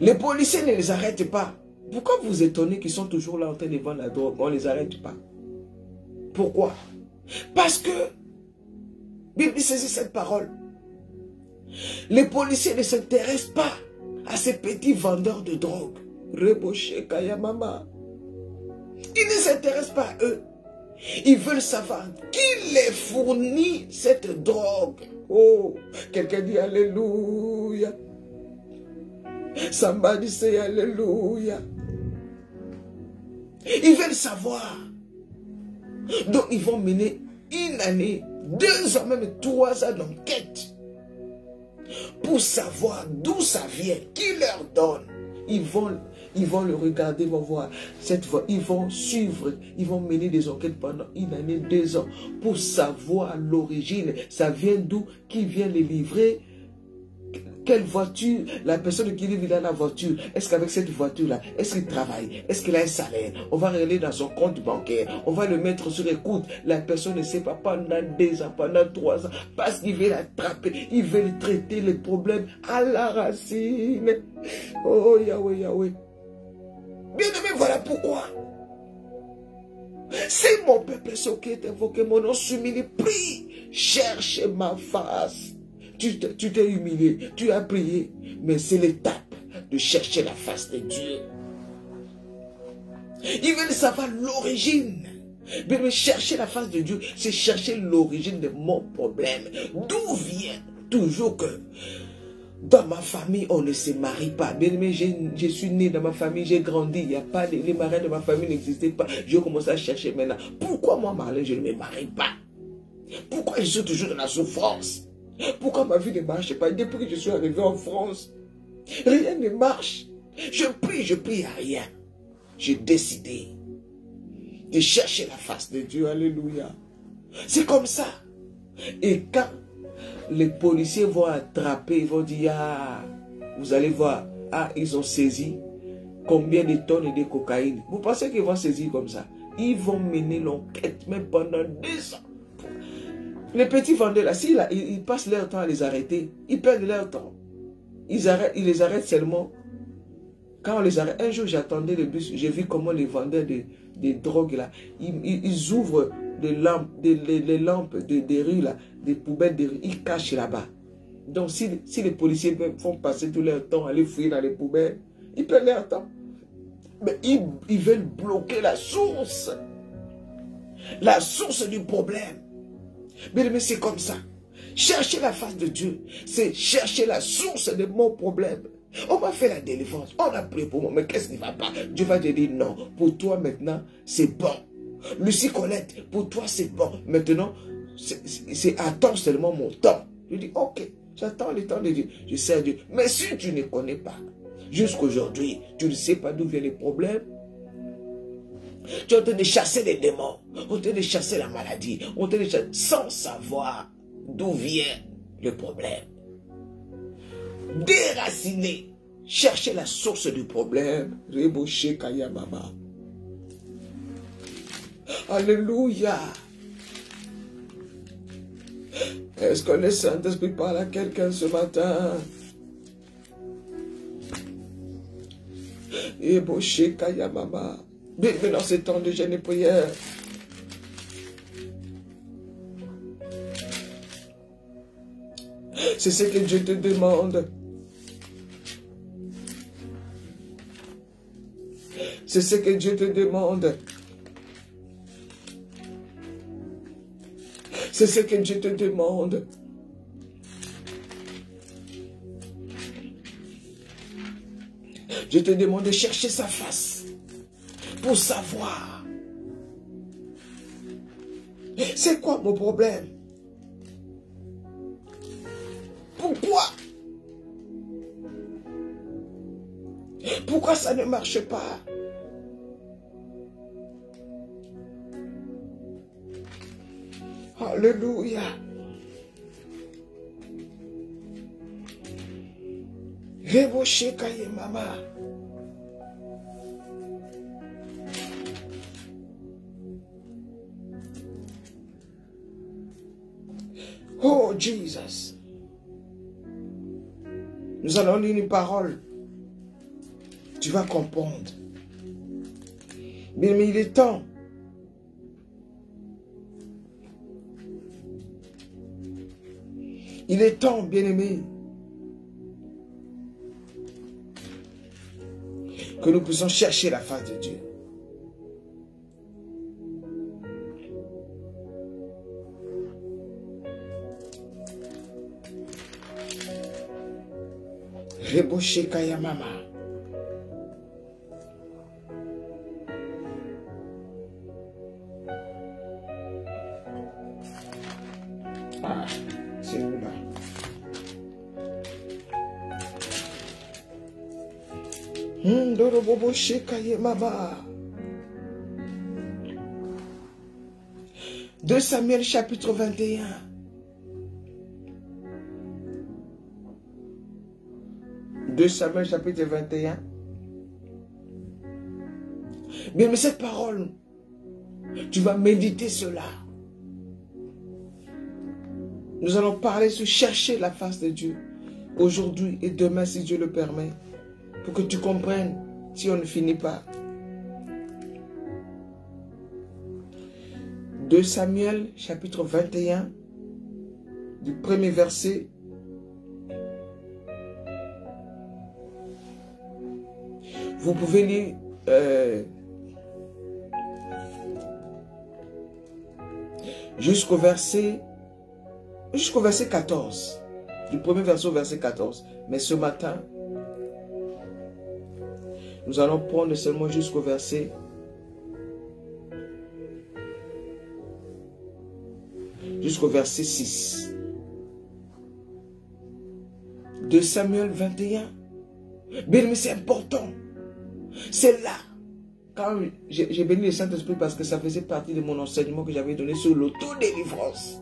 Les policiers ne les arrêtent pas. Pourquoi vous étonnez qu'ils sont toujours là en train de vendre la drogue? On ne les arrête pas. Pourquoi? Parce que, Bible saisit cette parole. Les policiers ne s'intéressent pas à ces petits vendeurs de drogue. Reboché Kayamama. Ils ne s'intéressent pas à eux. Ils veulent savoir qui les fournit cette drogue. Oh, quelqu'un dit Alléluia. Somebody say Alléluia. Ils veulent savoir. Donc ils vont mener 1 année, 2 ans, même 3 ans d'enquête pour savoir d'où ça vient, qui leur donne. Ils vont le regarder, ils vont voir cette voie, ils vont suivre, ils vont mener des enquêtes pendant 1 année, 2 ans pour savoir l'origine. Ça vient d'où, qui vient les livrer, quelle voiture, la personne qui livre dans la voiture, est-ce qu'avec cette voiture-là, est-ce qu'il travaille, est-ce qu'il a un salaire, on va regarder dans son compte bancaire, on va le mettre sur écoute, la personne ne sait pas pendant 2 ans, pendant 3 ans, parce qu'il veut l'attraper, il veut traiter les problèmes à la racine. Oh Yahweh, Yahweh. Bien aimé, voilà pourquoi. Si mon peuple ce qui est invoqué, mon nom s'humilie, prie, cherche ma face. Tu t'es humilié, tu as prié, mais c'est l'étape. de chercher la face de Dieu. Ils veulent savoir l'origine. Mais chercher la face de Dieu, c'est chercher l'origine de mon problème. D'où vient toujours que dans ma famille, on ne se marie pas. Bien aimé, je suis né dans ma famille, j'ai grandi. Il n'y a pas les mariages de ma famille n'existaient pas. Je commence à chercher maintenant. Pourquoi moi, Marlène, je ne me marie pas? Pourquoi je suis toujours dans la souffrance? Pourquoi ma vie ne marche pas? Depuis que je suis arrivé en France, rien ne marche. Je prie, à rien. J'ai décidé de chercher la face de Dieu. Alléluia. C'est comme ça. Et quand les policiers vont attraper, ils vont dire, ah, vous allez voir, ah, ils ont saisi combien de tonnes de cocaïne. Vous pensez qu'ils vont saisir comme ça? Ils vont mener l'enquête, même pendant 2 ans. Les petits vendeurs, là, ils passent leur temps à les arrêter. Ils perdent leur temps. Ils les arrêtent seulement. Quand on les arrête, un jour j'attendais le bus, j'ai vu comment les vendeurs de drogue, là, ils ouvrent les lampes des rues, là, des poubelles des rues, ils cachent là-bas. Donc si les policiers font passer tout leur temps à aller fouiller dans les poubelles, ils perdent leur temps. Mais ils veulent bloquer la source du problème. Mais c'est comme ça. Chercher la face de Dieu, c'est chercher la source de mon problème. On m'a fait la délivrance, on a prié pour moi, mais qu'est-ce qui ne va pas? Dieu va te dire non, pour toi maintenant, c'est bon. Lucie Colette, pour toi c'est bon. Maintenant, attends seulement mon temps. Je dis, ok, j'attends le temps de Dieu, je sers Dieu. Mais si tu ne connais pas, jusqu'aujourd'hui, tu ne sais pas d'où viennent les problèmes, tu es en train de chasser les démons, en train de chasser la maladie, en train de chasser, sans savoir d'où vient le problème. Déraciner, chercher la source du problème. Reboshe Kaya Mama. Alléluia. Est-ce que le Saint-Esprit parle à quelqu'un ce matin? Reboshe Kaya Mama. Bienvenue dans ce temps de jeûne et prière. C'est ce que Dieu te demande. C'est ce que Dieu te demande. C'est ce que Dieu te demande. Je te demande de chercher sa face pour savoir c'est quoi mon problème. Pourquoi? Pourquoi ça ne marche pas? Alléluia. Reboshe Kaye Mama. Oh Jesus. Nous allons lire une parole. Tu vas comprendre. Mais il est temps. Il est temps, bien-aimé, que nous puissions chercher la face de Dieu. Reboshe Kaya Mama. Ah, c'est où là? Doroboshe Kaya Mama. 2 Samuel chapitre 21. De Samuel chapitre 21. Bien, mais cette parole, tu vas méditer cela. Nous allons parler sur chercher la face de Dieu aujourd'hui et demain si Dieu le permet, pour que tu comprennes si on ne finit pas. 2 Samuel chapitre 21 du premier verset Vous pouvez lire jusqu'au verset 14. Du premier verset au verset 14. Mais ce matin, nous allons prendre seulement jusqu'au verset 6. De Samuel 21. Bien, mais c'est important. C'est là. Quand j'ai béni le Saint-Esprit parce que ça faisait partie de mon enseignement que j'avais donné sur l'autodélivrance.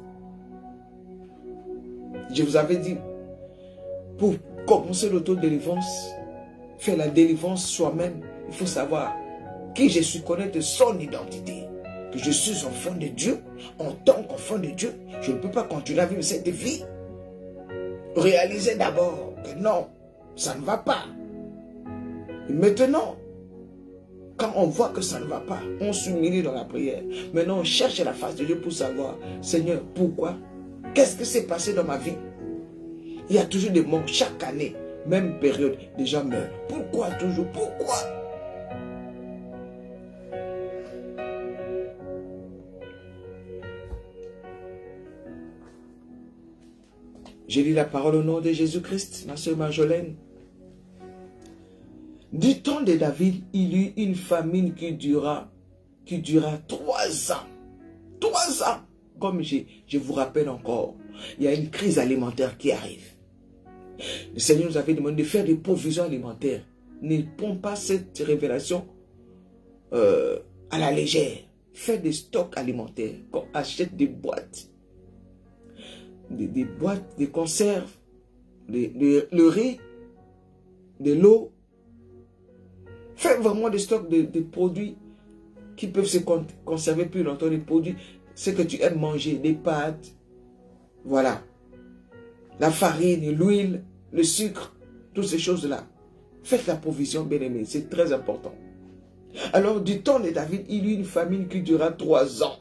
Je vous avais dit, pour commencer l'autodélivrance, faire la délivrance soi-même, il faut savoir qui je suis, connaître son identité. Que je suis enfant de Dieu. En tant qu'enfant de Dieu, je ne peux pas continuer à vivre cette vie. Réalisez d'abord que non, ça ne va pas. Et maintenant, quand on voit que ça ne va pas, on s'humilie dans la prière. Maintenant, on cherche la face de Dieu pour savoir, Seigneur, pourquoi? Qu'est-ce qui s'est passé dans ma vie? Il y a toujours des morts chaque année, même période, des gens meurent. Pourquoi toujours? Pourquoi? J'ai lu la parole au nom de Jésus-Christ, ma soeur Marjolaine. Du temps de David, il y eut une famine qui dura 3 ans. 3 ans. Comme je vous rappelle encore, il y a une crise alimentaire qui arrive. Le Seigneur nous avait demandé de faire des provisions alimentaires. Ne prends pas cette révélation à la légère. Fais des stocks alimentaires. Achète des boîtes. Des boîtes, des conserves, le riz, de l'eau. Fais vraiment des stocks de produits qui peuvent se conserver plus longtemps, des produits, ce que tu aimes manger, des pâtes, voilà. La farine, l'huile, le sucre, toutes ces choses-là. Faites la provision, bien-aimés, c'est très important. Alors, du temps de David, il y eut une famine qui dura 3 ans.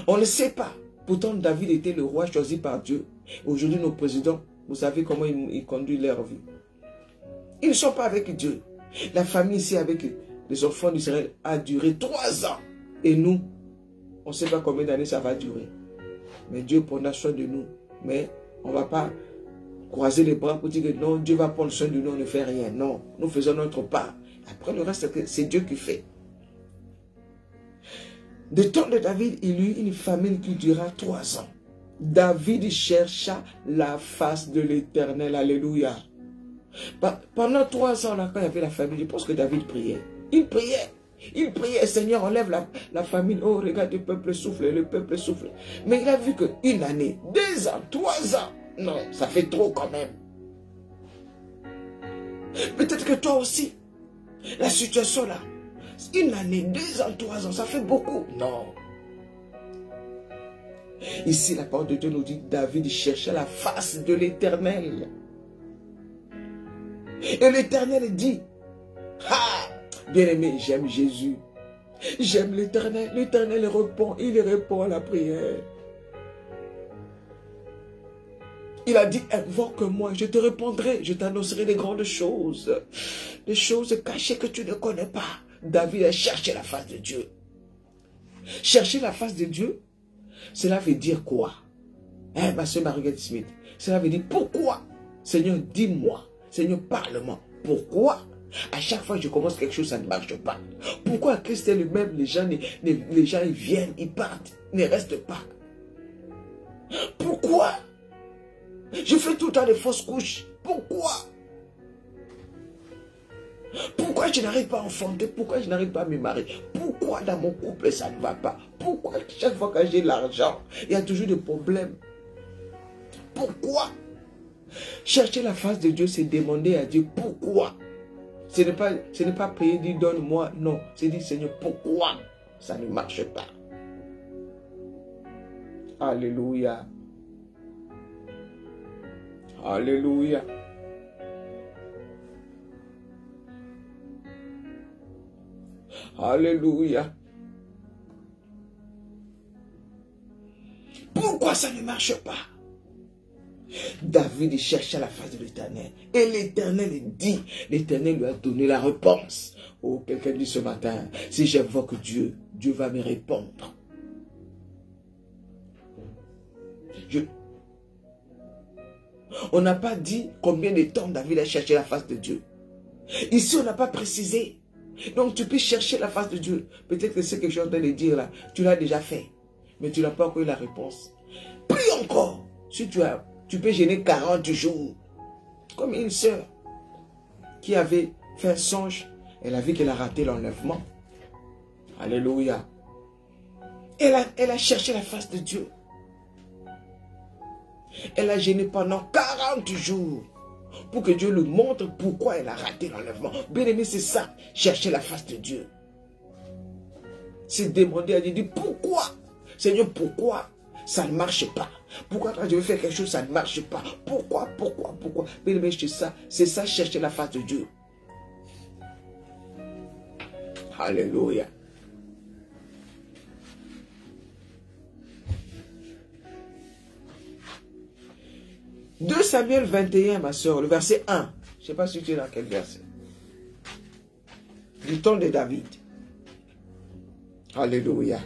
On ne sait pas. Pourtant, David était le roi choisi par Dieu. Aujourd'hui, nos présidents, vous savez comment ils conduisent leur vie. Ils ne sont pas avec Dieu. La famille ici avec les enfants d'Israël a duré 3 ans. Et nous, on ne sait pas combien d'années ça va durer. Mais Dieu prendra soin de nous. Mais on ne va pas croiser les bras pour dire que non, Dieu va prendre soin de nous, on ne fait rien. Non, nous faisons notre part. Après le reste, c'est Dieu qui fait. Du temps de David, il y eut une famine qui dura 3 ans. David chercha la face de l'Éternel. Alléluia. Pendant 3 ans, là, quand il y avait la famine, je pense que David priait. Il priait. Il priait, Seigneur, enlève la famine. Oh, regarde, le peuple souffle, le peuple souffle. Mais il a vu qu'une année, 2 ans, 3 ans, non, ça fait trop quand même. Peut-être que toi aussi, la situation là, une année, 2 ans, 3 ans, ça fait beaucoup. Non. Ici, la parole de Dieu nous dit que David cherchait la face de l'Éternel. Et l'Éternel dit, ah, bien-aimé, j'aime Jésus. J'aime l'Éternel. L'Éternel répond, il répond à la prière. Il a dit, invoque-moi, je te répondrai, je t'annoncerai des grandes choses. Des choses cachées que tu ne connais pas. David a cherché la face de Dieu. Chercher la face de Dieu, cela veut dire quoi? Ma soeur Margaret Smith, cela veut dire pourquoi? Seigneur, dis-moi. Seigneur, parle-moi. Pourquoi? À chaque fois que je commence quelque chose, ça ne marche pas. Pourquoi à Christ lui-même, les gens ils viennent, ils partent, ils ne restent pas? Pourquoi? Je fais tout le temps des fausses couches. Pourquoi? Pourquoi je n'arrive pas à enfanter? Pourquoi je n'arrive pas à me marier? Pourquoi dans mon couple ça ne va pas? Pourquoi chaque fois que j'ai l'argent, il y a toujours des problèmes? Pourquoi? Chercher la face de Dieu, c'est demander à Dieu pourquoi. Ce n'est pas prier, dire donne-moi. Non, c'est dire Seigneur, pourquoi ça ne marche pas? Alléluia. Alléluia. Alléluia. Pourquoi ça ne marche pas? David cherchait la face de l'Éternel. Et l'Éternel dit, l'Éternel lui a donné la réponse. Oh, quelqu'un dit ce matin, si j'invoque Dieu, Dieu va me répondre. On n'a pas dit combien de temps David a cherché la face de Dieu. Ici, on n'a pas précisé. Donc, tu peux chercher la face de Dieu. Peut-être que c'est quelque chose de le dire là. Tu l'as déjà fait. Mais tu n'as pas encore eu la réponse. Prie encore. Si tu peux gêner 40 jours. Comme une sœur qui avait fait un songe. Elle a vu qu'elle a raté l'enlèvement. Alléluia. Elle a cherché la face de Dieu. Elle a gêné pendant 40 jours. Pour que Dieu lui montre pourquoi elle a raté l'enlèvement. Bien aimé, c'est ça. Chercher la face de Dieu. C'est demander à Dieu, dire pourquoi? Seigneur, pourquoi ça ne marche pas? Pourquoi quand je veux faire quelque chose, ça ne marche pas? Pourquoi? Bien aimé, c'est ça, chercher la face de Dieu. Alléluia. « 2 Samuel 21, ma soeur, le verset 1. Je ne sais pas si tu es dans quel verset. Du temps de David. Alléluia.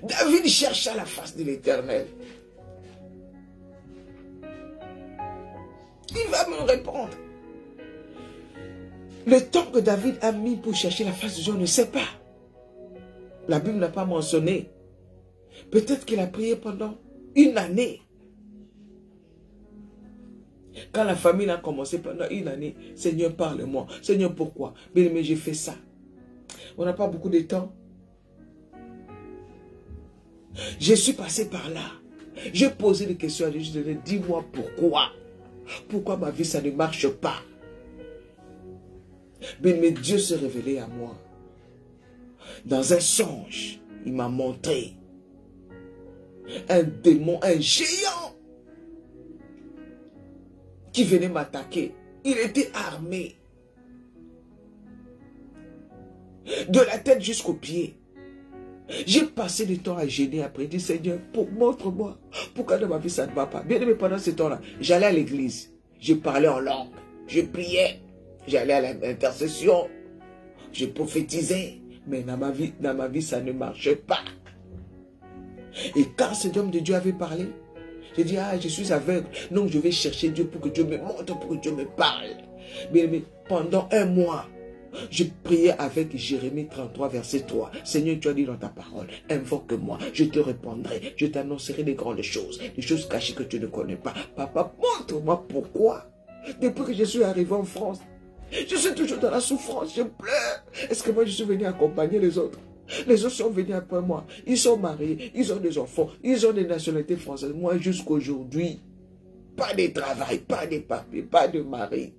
David chercha la face de l'Éternel. Il va me répondre. Le temps que David a mis pour chercher la face de Dieu, on ne sait pas. La Bible n'a pas mentionné. Peut-être qu'il a prié pendant une année. Quand la famille a commencé pendant une année, Seigneur, parle-moi. Seigneur, pourquoi? Mais j'ai fait ça. On n'a pas beaucoup de temps. Je suis passé par là. J'ai posé des questions à Dieu. Je lui ai dit, dis-moi pourquoi. Pourquoi ma vie, ça ne marche pas? Mais Dieu s'est révélé à moi. Dans un songe, il m'a montré un démon, un géant qui venait m'attaquer. Il était armé. De la tête jusqu'aux pieds. J'ai passé du temps à gêner après. Dit Seigneur, montre-moi. Pourquoi dans ma vie ça ne va pas? Bien aimé, pendant ce temps-là, j'allais à l'église. Je parlais en langue. Je priais. J'allais à l'intercession. Je prophétisais. Mais dans ma vie, ça ne marchait pas. Et quand cet homme de Dieu avait parlé, j'ai dit, ah, je suis aveugle. Donc je vais chercher Dieu pour que Dieu me montre, pour que Dieu me parle. Mais pendant un mois, je priais avec Jérémie 33, verset 3. Seigneur, tu as dit dans ta parole, invoque-moi, je te répondrai, je t'annoncerai des grandes choses, des choses cachées que tu ne connais pas. Papa, montre-moi pourquoi. Depuis que je suis arrivé en France, je suis toujours dans la souffrance, je pleure. Est-ce que moi je suis venu accompagner les autres? Les autres sont venus après moi. Ils sont mariés, ils ont des enfants, ils ont des nationalités françaises. Moi, jusqu'aujourd'hui, pas de travail, pas de papier, pas de mari.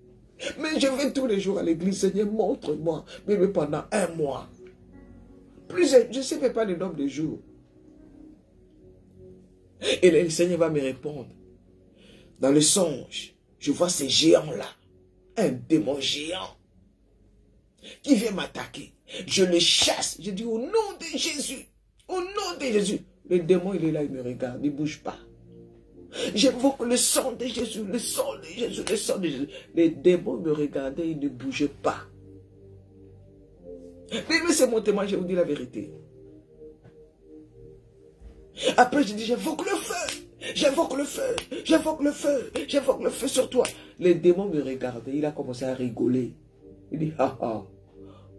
Mais je vais tous les jours à l'église. Seigneur, montre-moi. Mais pendant un mois. Plus, je ne sais même pas le nombre de jours. Et le Seigneur va me répondre. Dans le songe, je vois ces géants-là. Un démon géant qui vient m'attaquer. Je le chasse. Je dis au nom de Jésus. Au nom de Jésus. Le démon, il est là, il me regarde. Il ne bouge pas. J'invoque le sang de Jésus. Le sang de Jésus. Le sang de Jésus. Les démons me regardaient. Ils ne bougeaient pas. Mais c'est mon témoin. Je vous dis la vérité. Après, je dis, j'invoque le feu. J'invoque le feu. J'invoque le feu. J'invoque le feu sur toi. Les démons me regardaient. Il a commencé à rigoler. Il dit, ah ah.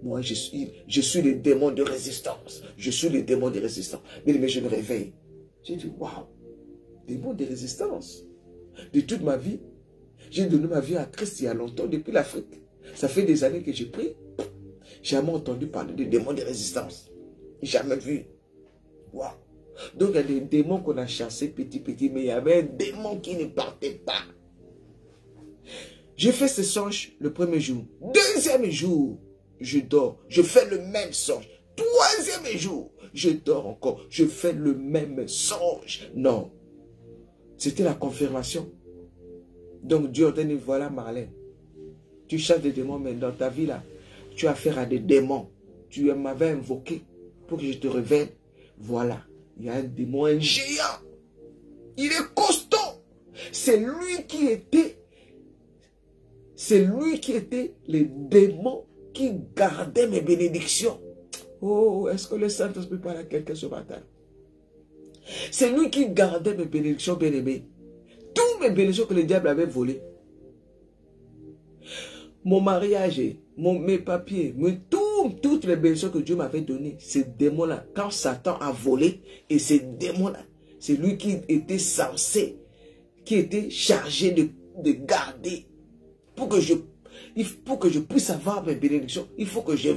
Moi, je suis le démon de résistance. Je suis le démon de résistance. Mais je me réveille. J'ai dit, waouh, démon de résistance. De toute ma vie, j'ai donné ma vie à Christ il y a longtemps, depuis l'Afrique. Ça fait des années que j'ai pris. Jamais entendu parler de démon de résistance. Jamais vu. Waouh. Donc, il y a des démons qu'on a chassés petit, mais il y avait un démon qui ne partait pas. J'ai fait ce songe le premier jour. Deuxième jour, je dors, je fais le même songe. Troisième jour, je dors encore, je fais le même songe. Non, c'était la confirmation. Donc Dieu ordonne, voilà Marlène, tu chasses des démons, mais dans ta vie là, tu as affaire à des démons. Tu m'avais invoqué pour que je te révèle. Voilà, il y a un démon, un géant. Il est costaud. C'est lui qui était les démons qui gardaient mes bénédictions. Oh, est-ce que le Saint-Esprit parle à quelqu'un ce matin? C'est lui qui gardait mes bénédictions, bien-aimés. Tous mes bénédictions que le diable avait volées. Mon mariage, mes papiers, toutes les bénédictions que Dieu m'avait données, ces démons-là, quand Satan a volé, et ces démons-là, c'est lui qui était censé, qui était chargé de garder. Pour que je puisse avoir mes bénédictions, il faut que je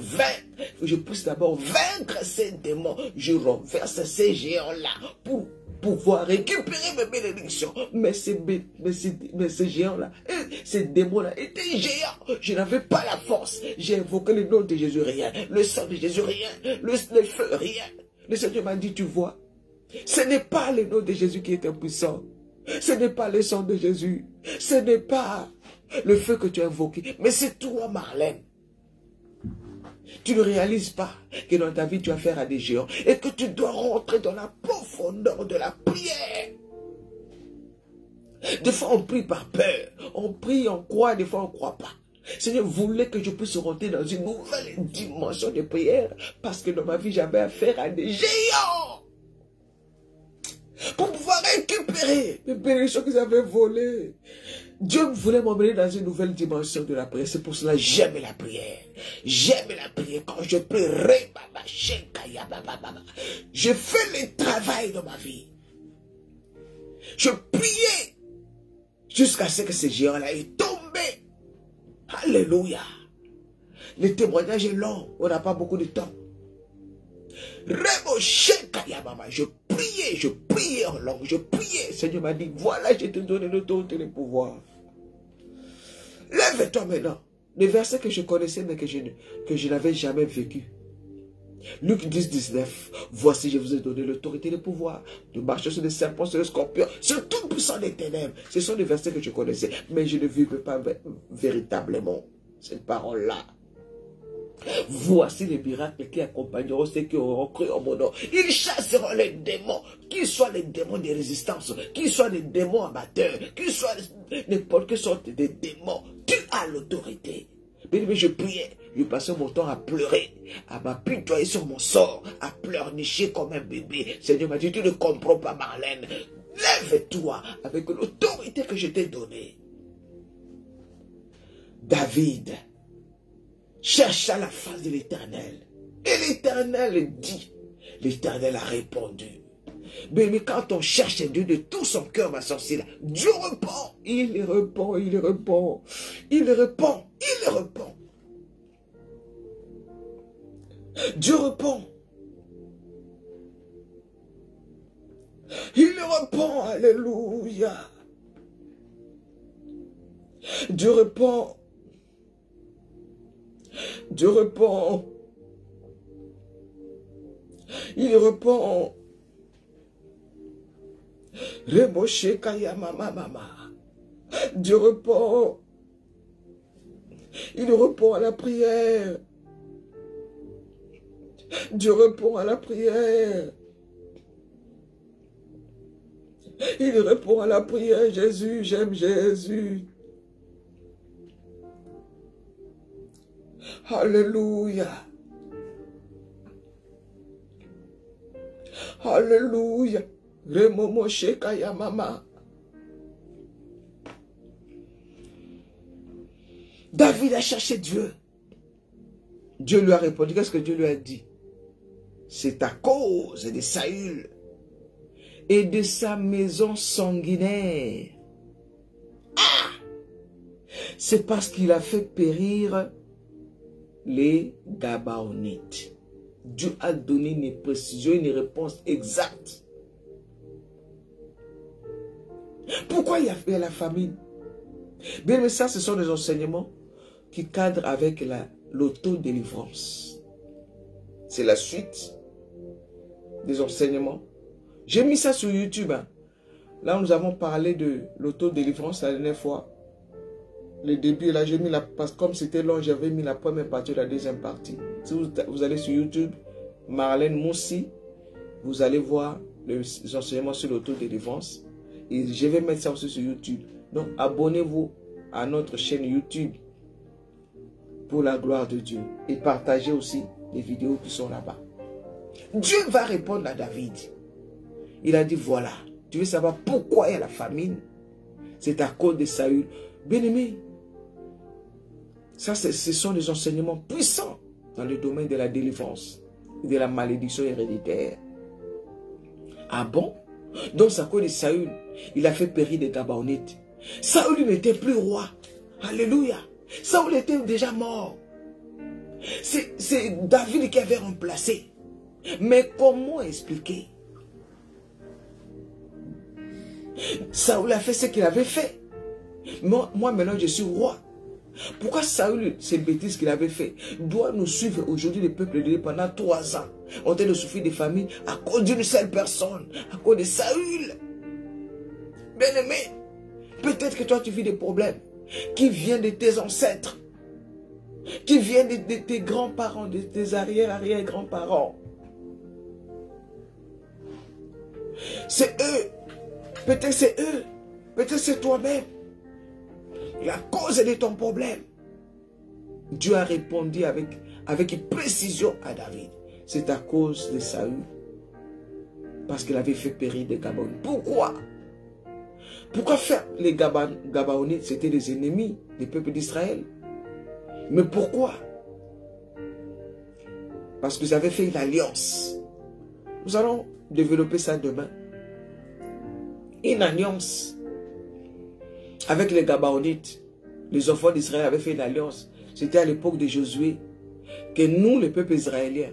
puisse d'abord vaincre ces démons. Je renverse ces géants-là pour pouvoir récupérer mes bénédictions. Mais ces géants-là, ces démons-là étaient géants. Je n'avais pas la force. J'ai invoqué le nom de Jésus, rien. Le sang de Jésus, rien. Le feu, rien. Le Seigneur m'a dit, tu vois, ce n'est pas le nom de Jésus qui est impuissant. Ce n'est pas le sang de Jésus. Ce n'est pas le feu que tu as invoqué. Mais c'est toi, Marlène. Tu ne réalises pas que dans ta vie, tu as affaire à des géants et que tu dois rentrer dans la profondeur de la prière. Des fois, on prie par peur. On prie, on croit, des fois, on ne croit pas. Seigneur voulait que je puisse rentrer dans une nouvelle dimension de prière parce que dans ma vie, j'avais affaire à des géants. Pour pouvoir récupérer les bénédictions qu'ils avaient volées. Dieu voulait m'emmener dans une nouvelle dimension de la prière. C'est pour cela que j'aime la prière. J'aime la prière. Quand je prie, je fais le travail dans ma vie. Je priais jusqu'à ce que ce géant-là est tombé. Alléluia. Le témoignage est long. On n'a pas beaucoup de temps. Je priais en langue, je priais. Le Seigneur m'a dit, voilà, je te donne l'autorité et le pouvoir. Lève-toi maintenant. Les versets que je connaissais, mais que je n'avais jamais vécu. Luc 10, 19. Voici, je vous ai donné l'autorité et le pouvoir de marcher sur les serpents, sur les scorpions, sur tout puissant des ténèbres. Ce sont des versets que je connaissais, mais je ne vivais pas véritablement cette parole-là. Voici les miracles qui accompagneront ceux qui auront cru en mon nom. Ils chasseront les démons, qu'ils soient les démons de résistance, qu'ils soient les démons amateurs, qu'ils soient n'importe quelle sorte de démons. Tu as l'autorité. Mais je priais, je passais mon temps à pleurer, à m'apitoyer sur mon sort, à pleurnicher comme un bébé. Seigneur m'a dit, tu ne comprends pas, Marlène. Lève-toi avec l'autorité que je t'ai donnée. David chercha la face de l'Éternel. Et l'Éternel dit, l'Éternel a répondu. Mais quand on cherche Dieu de tout son cœur, ma sorcière, Dieu répond. Il répond, il répond. Il répond, il répond. Dieu répond. Il répond, alléluia. Dieu répond. Dieu répond. Il répond. Reboshe kaya mama mama. Dieu répond. Il répond à la prière. Dieu répond à la prière. Il répond à la prière. Jésus, j'aime Jésus. Alléluia. Alléluia. Remomoshe kaya mama. David a cherché Dieu. Dieu lui a répondu. Qu'est-ce que Dieu lui a dit? C'est à cause de Saül et de sa maison sanguinaire. Ah! C'est parce qu'il a fait périr les Gabaonites. Dieu a donné une précision, une réponse exacte. Pourquoi il y a la famine? Bien, mais ça, ce sont des enseignements qui cadrent avec l'auto-délivrance. C'est la suite des enseignements. J'ai mis ça sur YouTube. Hein. Là, nous avons parlé de l'auto-délivrance la dernière fois. Le début, là, j'ai mis comme c'était long, j'avais mis la première partie et la deuxième partie. Si vous allez sur YouTube, Marlène Moussi, vous allez voir les enseignements sur l'auto-délivrance. Et je vais mettre ça aussi sur YouTube. Donc, abonnez-vous à notre chaîne YouTube pour la gloire de Dieu. Et partagez aussi les vidéos qui sont là-bas. Dieu va répondre à David. Il a dit, voilà, tu veux savoir pourquoi il y a la famine? C'est à cause de Saül. Bien-aimé, ça, ce sont des enseignements puissants dans le domaine de la délivrance, de la malédiction héréditaire. Ah bon? Donc, c'est à cause de Saül, il a fait périr des Gabaonites. Saül n'était plus roi. Alléluia. Saül était déjà mort. C'est David qui avait remplacé. Mais comment expliquer? Saül a fait ce qu'il avait fait. Moi, maintenant, je suis roi. Pourquoi Saül, ces bêtises qu'il avait fait, doit nous suivre aujourd'hui le peuple de Dieu pendant 3 ans? On a de souffrir des familles à cause d'une seule personne, à cause de Saül. Bien-aimé, peut-être que toi tu vis des problèmes qui viennent de tes ancêtres, qui viennent de tes grands-parents, de tes arrière-arrière-grands-parents. C'est eux. Peut-être c'est eux. Peut-être c'est toi-même. La cause de ton problème. Dieu a répondu avec précision à David. C'est à cause de Saül. Parce qu'il avait fait périr des Gabaonites. Pourquoi? Pourquoi faire les Gabaonites? C'était les ennemis des peuples d'Israël. Mais pourquoi? Parce qu'ils avaient fait une alliance. Nous allons développer ça demain. Une alliance avec les Gabaonites. Les enfants d'Israël avaient fait une alliance. C'était à l'époque de Josué que nous, le peuple israélien,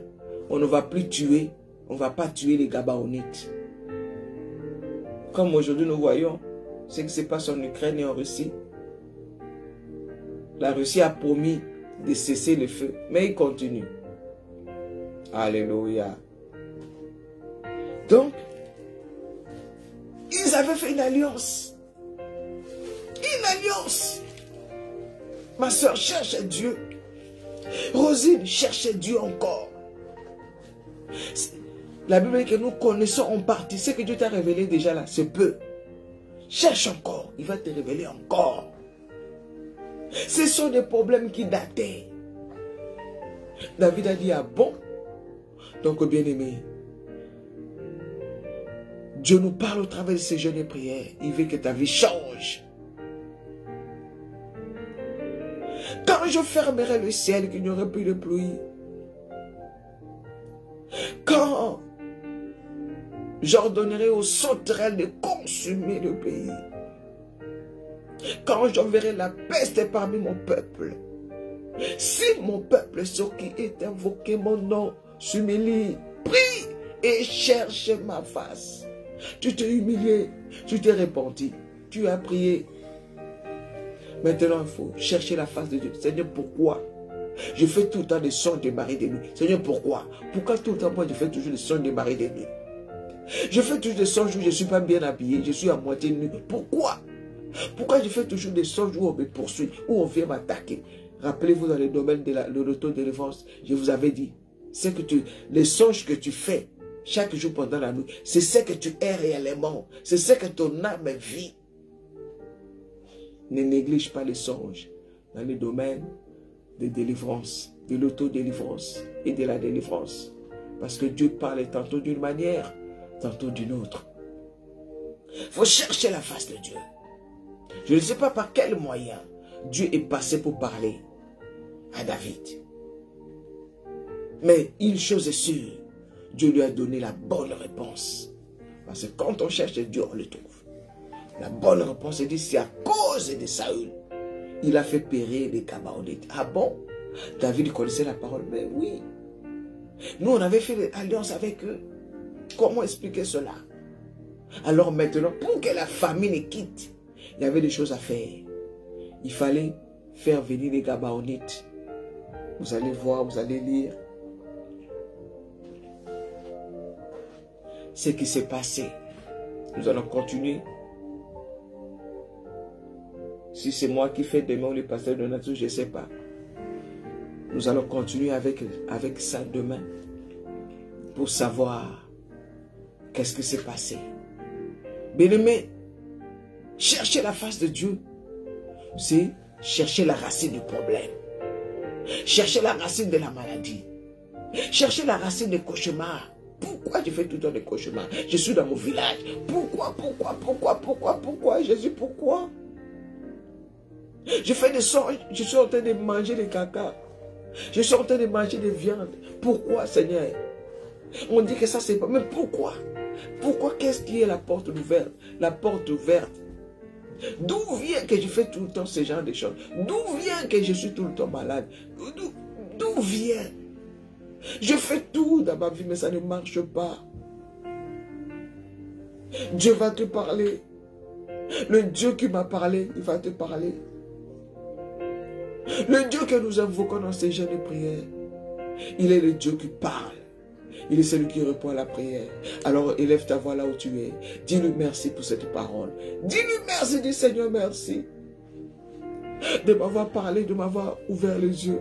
on ne va plus tuer, on ne va pas tuer les Gabaonites. Comme aujourd'hui nous voyons ce qui se passe en Ukraine et en Russie. La Russie a promis de cesser le feu, mais il continue. Alléluia. Donc, ils avaient fait une alliance. Une alliance. Ma soeur cherchait Dieu. Rosine cherchait Dieu encore. La Bible dit que nous connaissons en partie. Ce que Dieu t'a révélé déjà là, c'est peu. Cherche encore. Il va te révéler encore. Ce sont des problèmes qui dataient. David a dit, ah bon? Donc, bien-aimé, Dieu nous parle au travers de ces jeûnes et prières. Il veut que ta vie change. Quand je fermerai le ciel, qu'il n'y aurait plus de pluie. Quand j'ordonnerai aux sauterelles de consumer le pays. Quand j'enverrai la peste parmi mon peuple. Si mon peuple, ce qui est invoqué mon nom, s'humilie, prie et cherche ma face. Tu t'es humilié, tu t'es repenti, tu as prié. Maintenant, il faut chercher la face de Dieu. Seigneur, pourquoi je fais tout le temps des sons de mari de nuit? Seigneur, pourquoi? Pourquoi tout le temps, moi, je fais toujours des sons de mari de nuit? Je fais toujours des songes où je ne suis pas bien habillé, je suis à moitié nu. Pourquoi? Pourquoi je fais toujours des songes où on me poursuit, où on vient m'attaquer? Rappelez-vous dans le domaine de l'autodélivrance, je vous avais dit, c'est que les songes que tu fais chaque jour pendant la nuit, c'est ce que tu es réellement, c'est ce que ton âme vit. Ne néglige pas les songes dans le domaine de délivrance, de l'autodélivrance et de la délivrance. Parce que Dieu parle tantôt d'une manière, tantôt d'une autre. Il faut chercher la face de Dieu. Je ne sais pas par quel moyen Dieu est passé pour parler à David. Mais une chose est sûre, Dieu lui a donné la bonne réponse. Parce que quand on cherche Dieu, on le trouve. La bonne réponse est dit, c'est à cause de Saül. Il a fait périr les Gabaonites. Ah bon? David connaissait la parole, mais oui. Nous, on avait fait l'alliance avec eux. Comment expliquer cela? Alors maintenant, pour que la famine quitte, il y avait des choses à faire. Il fallait faire venir les Gabaonites. Vous allez voir, vous allez lire ce qui s'est passé. Nous allons continuer. Si c'est moi qui fais demain ou le pasteur de nature, je ne sais pas. Nous allons continuer avec ça demain pour savoir qu'est-ce qui s'est passé. Bien-aimé, Chercher la face de Dieu, c'est chercher la racine du problème. Chercher la racine de la maladie. Chercher la racine des cauchemars. Pourquoi je fais tout le temps des cauchemars? Je suis dans mon village. Pourquoi, Jésus, pourquoi? Je fais des songes, je suis en train de manger des caca. Je suis en train de manger des viandes. Pourquoi, Seigneur? On dit que ça, c'est pas... Mais pourquoi? Pourquoi? Qu'est-ce qui est la porte ouverte? La porte ouverte. D'où vient que je fais tout le temps ce genre de choses? D'où vient que je suis tout le temps malade? D'où vient? Je fais tout dans ma vie, mais ça ne marche pas. Dieu va te parler. Le Dieu qui m'a parlé, il va te parler. Le Dieu que nous invoquons dans ces jeûnes de prière, il est le Dieu qui parle. Il est celui qui répond à la prière. Alors élève ta voix là où tu es. Dis-lui merci pour cette parole. Dis-lui merci, dis Seigneur merci. De m'avoir parlé, de m'avoir ouvert les yeux.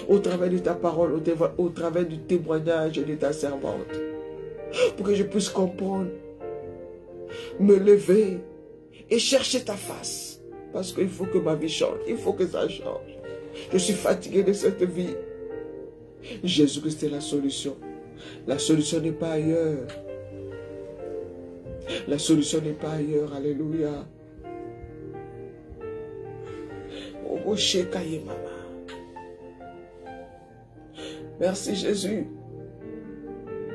Au travers de ta parole, au travers du témoignage de ta servante. Pour que je puisse comprendre. Me lever et chercher ta face. Parce qu'il faut que ma vie change. Il faut que ça change. Je suis fatigué de cette vie. Jésus-Christ est la solution. La solution n'est pas ailleurs. La solution n'est pas ailleurs. Alléluia. Merci Jésus.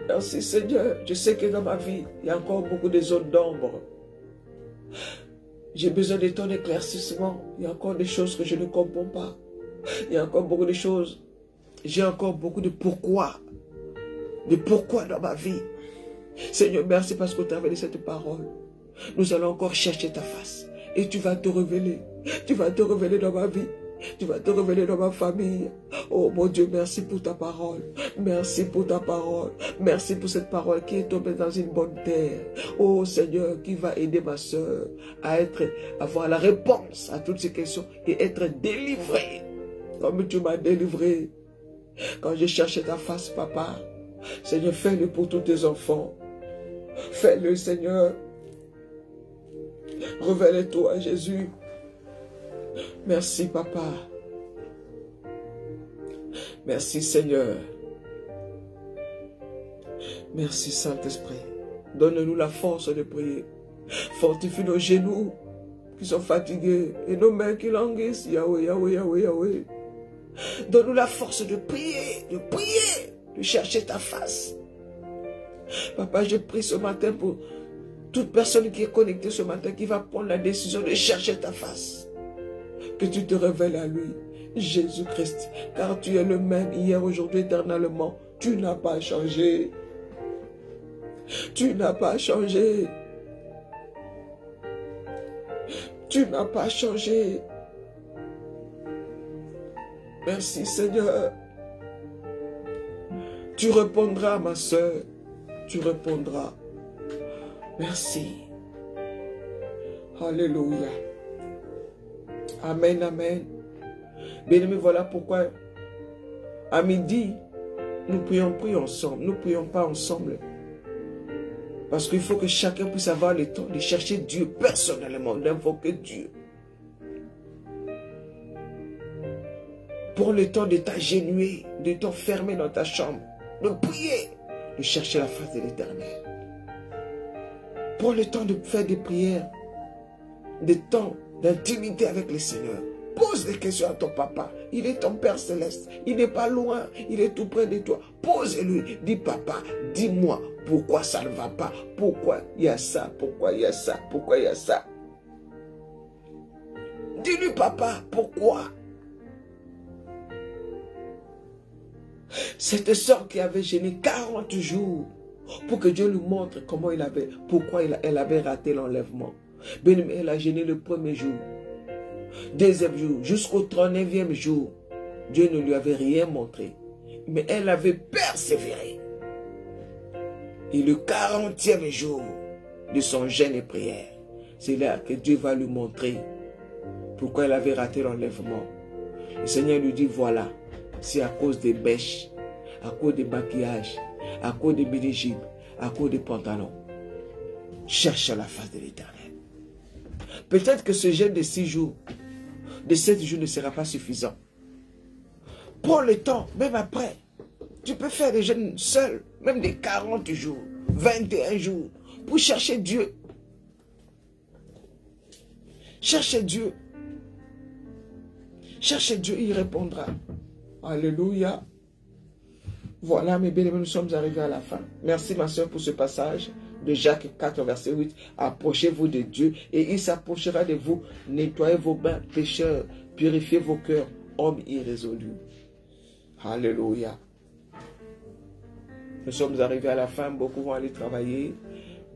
Merci Seigneur. Je sais que dans ma vie, il y a encore beaucoup de zones d'ombre. J'ai besoin de ton éclaircissement. Il y a encore des choses que je ne comprends pas. Il y a encore beaucoup de choses. J'ai encore beaucoup de pourquoi. De pourquoi dans ma vie. Seigneur, merci parce qu'au travers de cette parole, nous allons encore chercher ta face. Et tu vas te révéler. Tu vas te révéler dans ma vie. Tu vas te révéler dans ma famille. Oh mon Dieu, merci pour ta parole. Merci pour ta parole. Merci pour cette parole qui est tombée dans une bonne terre. Oh Seigneur, qui va aider ma soeur à avoir la réponse à toutes ces questions et être délivrée. Comme tu m'as délivré. Quand je cherchais ta face, papa. Seigneur, fais-le pour tous tes enfants. Fais-le, Seigneur. Révèle-toi, Jésus. Merci, papa. Merci, Seigneur. Merci, Saint-Esprit. Donne-nous la force de prier. Fortifie nos genoux qui sont fatigués et nos mains qui languissent. Yahweh, Yahweh, Yahweh, Yahweh. Donne-nous la force de prier, de chercher ta face. Papa, je prie ce matin pour toute personne qui est connectée ce matin, qui va prendre la décision de chercher ta face. Que tu te révèles à lui, Jésus-Christ, car tu es le même hier, aujourd'hui, éternellement. Tu n'as pas changé. Tu n'as pas changé. Tu n'as pas changé. Merci Seigneur. Tu répondras, ma soeur. Tu répondras. Merci. Alléluia. Amen, amen. Bien-aimés, voilà pourquoi à midi, nous prions ensemble. Nous ne prions pas ensemble. Parce qu'il faut que chacun puisse avoir le temps de chercher Dieu personnellement, d'invoquer Dieu. Prends le temps de t'agenouiller, de t'enfermer dans ta chambre, de prier, de chercher la face de l'Éternel. Prends le temps de faire des prières, des temps d'intimité avec le Seigneur. Pose des questions à ton papa. Il est ton Père Céleste. Il n'est pas loin. Il est tout près de toi. Pose-lui. Dis papa, dis-moi pourquoi ça ne va pas. Pourquoi il y a ça. Pourquoi il y a ça. Pourquoi il y a ça. Dis-lui papa, pourquoi. Cette sœur qui avait gêné 40 jours pour que Dieu lui montre comment pourquoi elle avait raté l'enlèvement. Bien-aimé, elle a gêné le premier jour. Deuxième jour, jusqu'au 39e jour, Dieu ne lui avait rien montré. Mais elle avait persévéré. Et le 40e jour de son jeûne et prière, c'est là que Dieu va lui montrer pourquoi elle avait raté l'enlèvement. Le Seigneur lui dit, voilà, c'est à cause des bêches, à cause des maquillages, à cause des mini-jupes, à cause des pantalons. Cherche la face de l'Éternel. Peut-être que ce jeûne de 6 jours, de 7 jours ne sera pas suffisant. Prends le temps, même après. Tu peux faire des jeûnes seuls, même des 40 jours, 21 jours, pour chercher Dieu. Cherchez Dieu. Cherchez Dieu, il répondra. Alléluia. Voilà, mes bien-aimés, nous sommes arrivés à la fin. Merci, ma soeur, pour ce passage de Jacques 4, verset 8. Approchez-vous de Dieu et il s'approchera de vous. Nettoyez vos mains, pécheurs. Purifiez vos cœurs, hommes irrésolus. Alléluia. Nous sommes arrivés à la fin. Beaucoup vont aller travailler.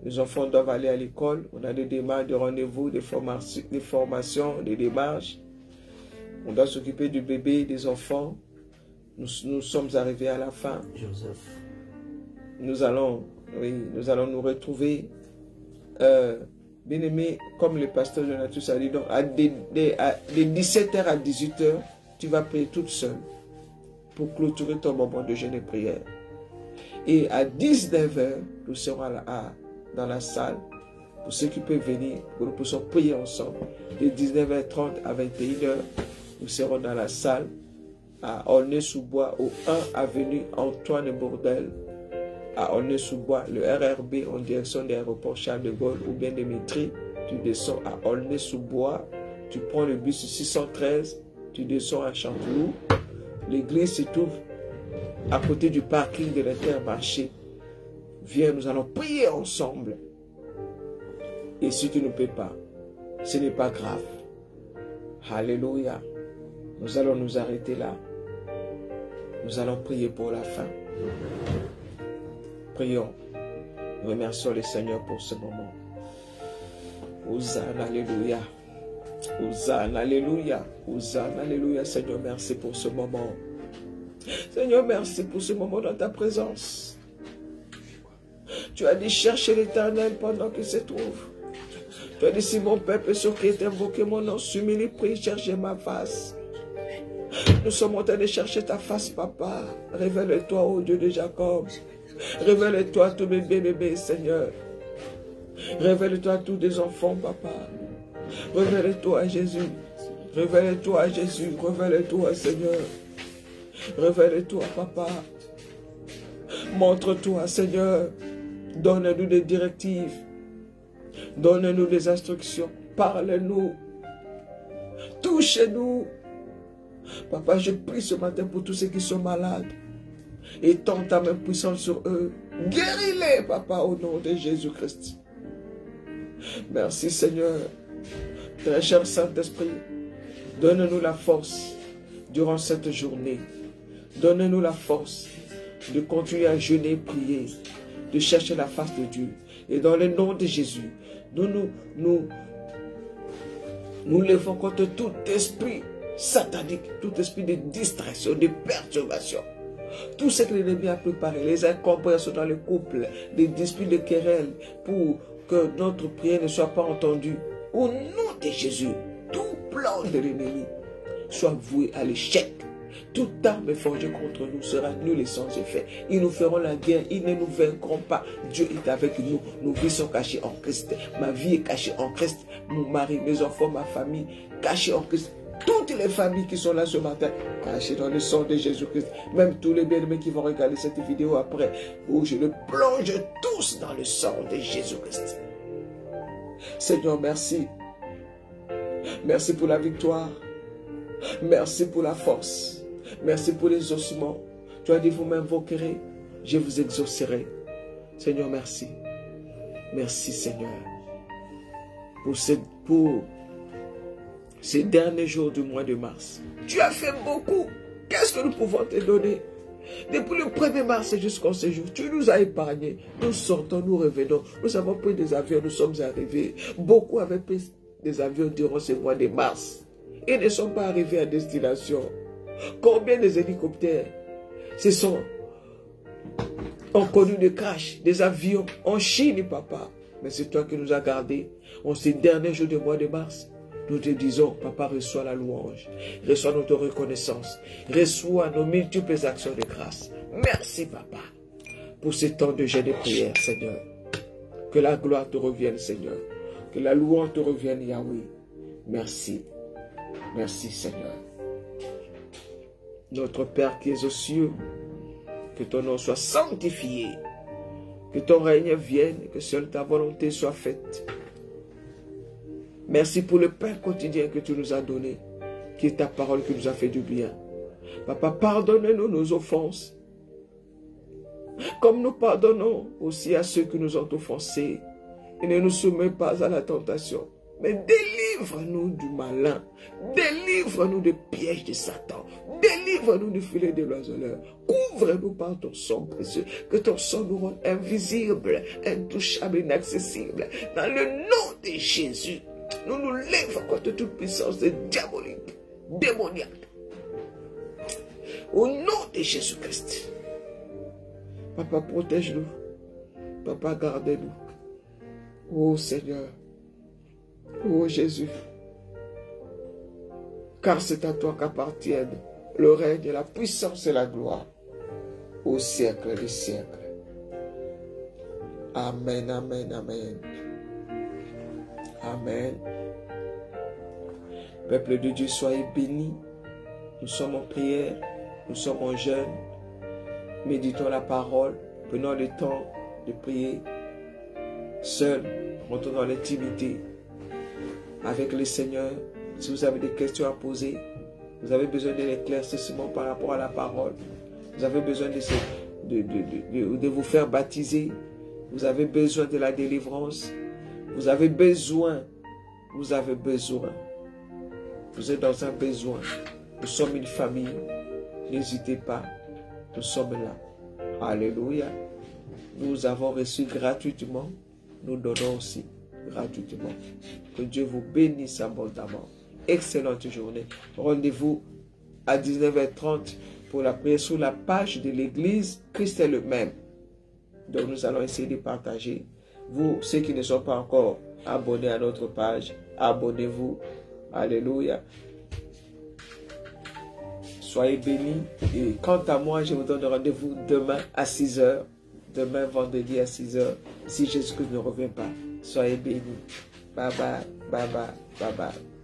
Les enfants doivent aller à l'école. On a des démarches, des rendez-vous, des formations, des démarches. On doit s'occuper du bébé, des enfants. Nous sommes arrivés à la fin. Joseph. Nous allons nous retrouver, bien-aimé, comme le pasteur Donatus a dit, donc de 17h à 18h, tu vas prier toute seule pour clôturer ton moment de jeûne et prière. Et à 19h, nous serons là, dans la salle. Pour ceux qui peuvent venir, nous puissions prier ensemble. De 19h30 à 21h, nous serons dans la salle à Aulnay-sous-Bois, au 1 avenue Antoine Bourdelle, à Aulnay-sous-Bois, le RRB en direction de l'aéroport Charles de Gaulle ou bien de Métry. Tu descends à Aulnay-sous-Bois, tu prends le bus 613, tu descends à Chanteloup. L'église se trouve à côté du parking de l'Intermarché. Viens, nous allons prier ensemble. Et si tu ne peux pas, ce n'est pas grave. Alléluia. Nous allons nous arrêter là. Nous allons prier pour la fin. Prions. Nous remercions le Seigneur pour ce moment. Hosanna, alléluia. Hosanna, alléluia. Hosanna, alléluia. Seigneur, merci pour ce moment. Seigneur, merci pour ce moment dans ta présence. Tu as dit chercher l'Éternel pendant qu'il se trouve. Tu as dit si mon peuple sur qui est invoqué mon nom s'humilie, prie, chercher ma face. Nous sommes en train de chercher ta face, papa. Révèle-toi, ô Dieu de Jacob. Révèle-toi à tous mes bébés, Seigneur. Révèle-toi à tous tes enfants, papa. Révèle-toi à Jésus. Révèle-toi à Jésus. Révèle-toi, Seigneur. Révèle-toi, papa. Montre-toi, Seigneur. Donne-nous des directives. Donne-nous des instructions. Parle-nous. Touche-nous. Papa, je prie ce matin pour tous ceux qui sont malades. Étends ta main puissante sur eux. Guéris-les, papa, au nom de Jésus-Christ. Merci, Seigneur. Très cher Saint-Esprit, donne-nous la force durant cette journée. Donne-nous la force de continuer à jeûner et prier, de chercher la face de Dieu. Et dans le nom de Jésus, nous levons contre tout esprit satanique, tout esprit de distraction, de perturbation. Tout ce que l'ennemi a préparé, les incompréhensions dans le couple, les disputes de querelles, pour que notre prière ne soit pas entendue. Au nom de Jésus, tout plan de l'ennemi soit voué à l'échec. Toute arme forgée contre nous sera nulle et sans effet. Ils nous feront la guerre, ils ne nous vaincront pas. Dieu est avec nous. Nos vies sont cachées en Christ. Ma vie est cachée en Christ. Mon mari, mes enfants, ma famille, cachés en Christ. Toutes les familles qui sont là ce matin, cachées dans le sang de Jésus-Christ. Même tous les bien-aimés qui vont regarder cette vidéo après, où je le plonge tous dans le sang de Jésus-Christ. Seigneur, merci. Merci pour la victoire. Merci pour la force. Merci pour les ossements. Tu as dit, vous m'invoquerez, je vous exaucerai. Seigneur, merci. Merci, Seigneur. Pour ces derniers jours du mois de mars. Tu as fait beaucoup. Qu'est-ce que nous pouvons te donner? Depuis le 1er mars jusqu'en ce jour, tu nous as épargnés. Nous sortons, nous revenons. Nous avons pris des avions, nous sommes arrivés. Beaucoup avaient pris des avions durant ce mois de mars. Ils ne sont pas arrivés à destination. Combien des hélicoptères ont connu des crashs, des avions en Chine, papa. Mais c'est toi qui nous as gardés en ces derniers jours du mois de mars. Nous te disons, papa, reçois la louange, reçois notre reconnaissance, reçois nos multiples actions de grâce. Merci, papa, pour ce temps de jeûne et prière, Seigneur. Que la gloire te revienne, Seigneur. Que la louange te revienne, Yahweh. Merci. Merci, Seigneur. Notre Père qui es aux cieux, que ton nom soit sanctifié. Que ton règne vienne, que seule ta volonté soit faite. Merci pour le pain quotidien que tu nous as donné, qui est ta parole qui nous a fait du bien. Papa, pardonne-nous nos offenses, comme nous pardonnons aussi à ceux qui nous ont offensés. Et ne nous soumets pas à la tentation, mais délivre-nous du malin. Délivre-nous des pièges de Satan. Délivre-nous du filet de l'oiseleur. Couvre-nous par ton sang précieux. Que ton sang nous rende invisibles, intouchables, inaccessibles. Dans le nom de Jésus, nous nous lèvons contre toute puissance diabolique, démoniaque. Au nom de Jésus-Christ. Papa, protège-nous. Papa, gardez-nous. Oh Seigneur. Oh Jésus. Car c'est à toi qu'appartiennent le règne, la puissance et la gloire au siècle des siècles. Amen, amen, amen. Amen. Peuple de Dieu, soyez bénis. Nous sommes en prière, nous sommes en jeûne. Méditons la parole, prenons le temps de prier seul, rentrons dans l'intimité avec le Seigneur. Si vous avez des questions à poser, vous avez besoin d'un éclaircissement par rapport à la parole, vous avez besoin de vous faire baptiser, vous avez besoin de la délivrance, vous avez besoin, vous êtes dans un besoin. Nous sommes une famille, n'hésitez pas, nous sommes là. Alléluia. Nous avons reçu gratuitement, nous donnons aussi gratuitement. Que Dieu vous bénisse abondamment. Excellente journée. Rendez-vous à 19h30 pour la prière sur la page de l'église. Christ est le même. Donc nous allons essayer de partager. Vous, ceux qui ne sont pas encore abonnés à notre page, abonnez-vous. Alléluia. Soyez bénis. Et quant à moi, je vous donne rendez-vous demain à 6h. Demain, vendredi à 6h. Si Jésus-Christ ne revient pas, soyez bénis. Bye bye, bye bye, bye bye.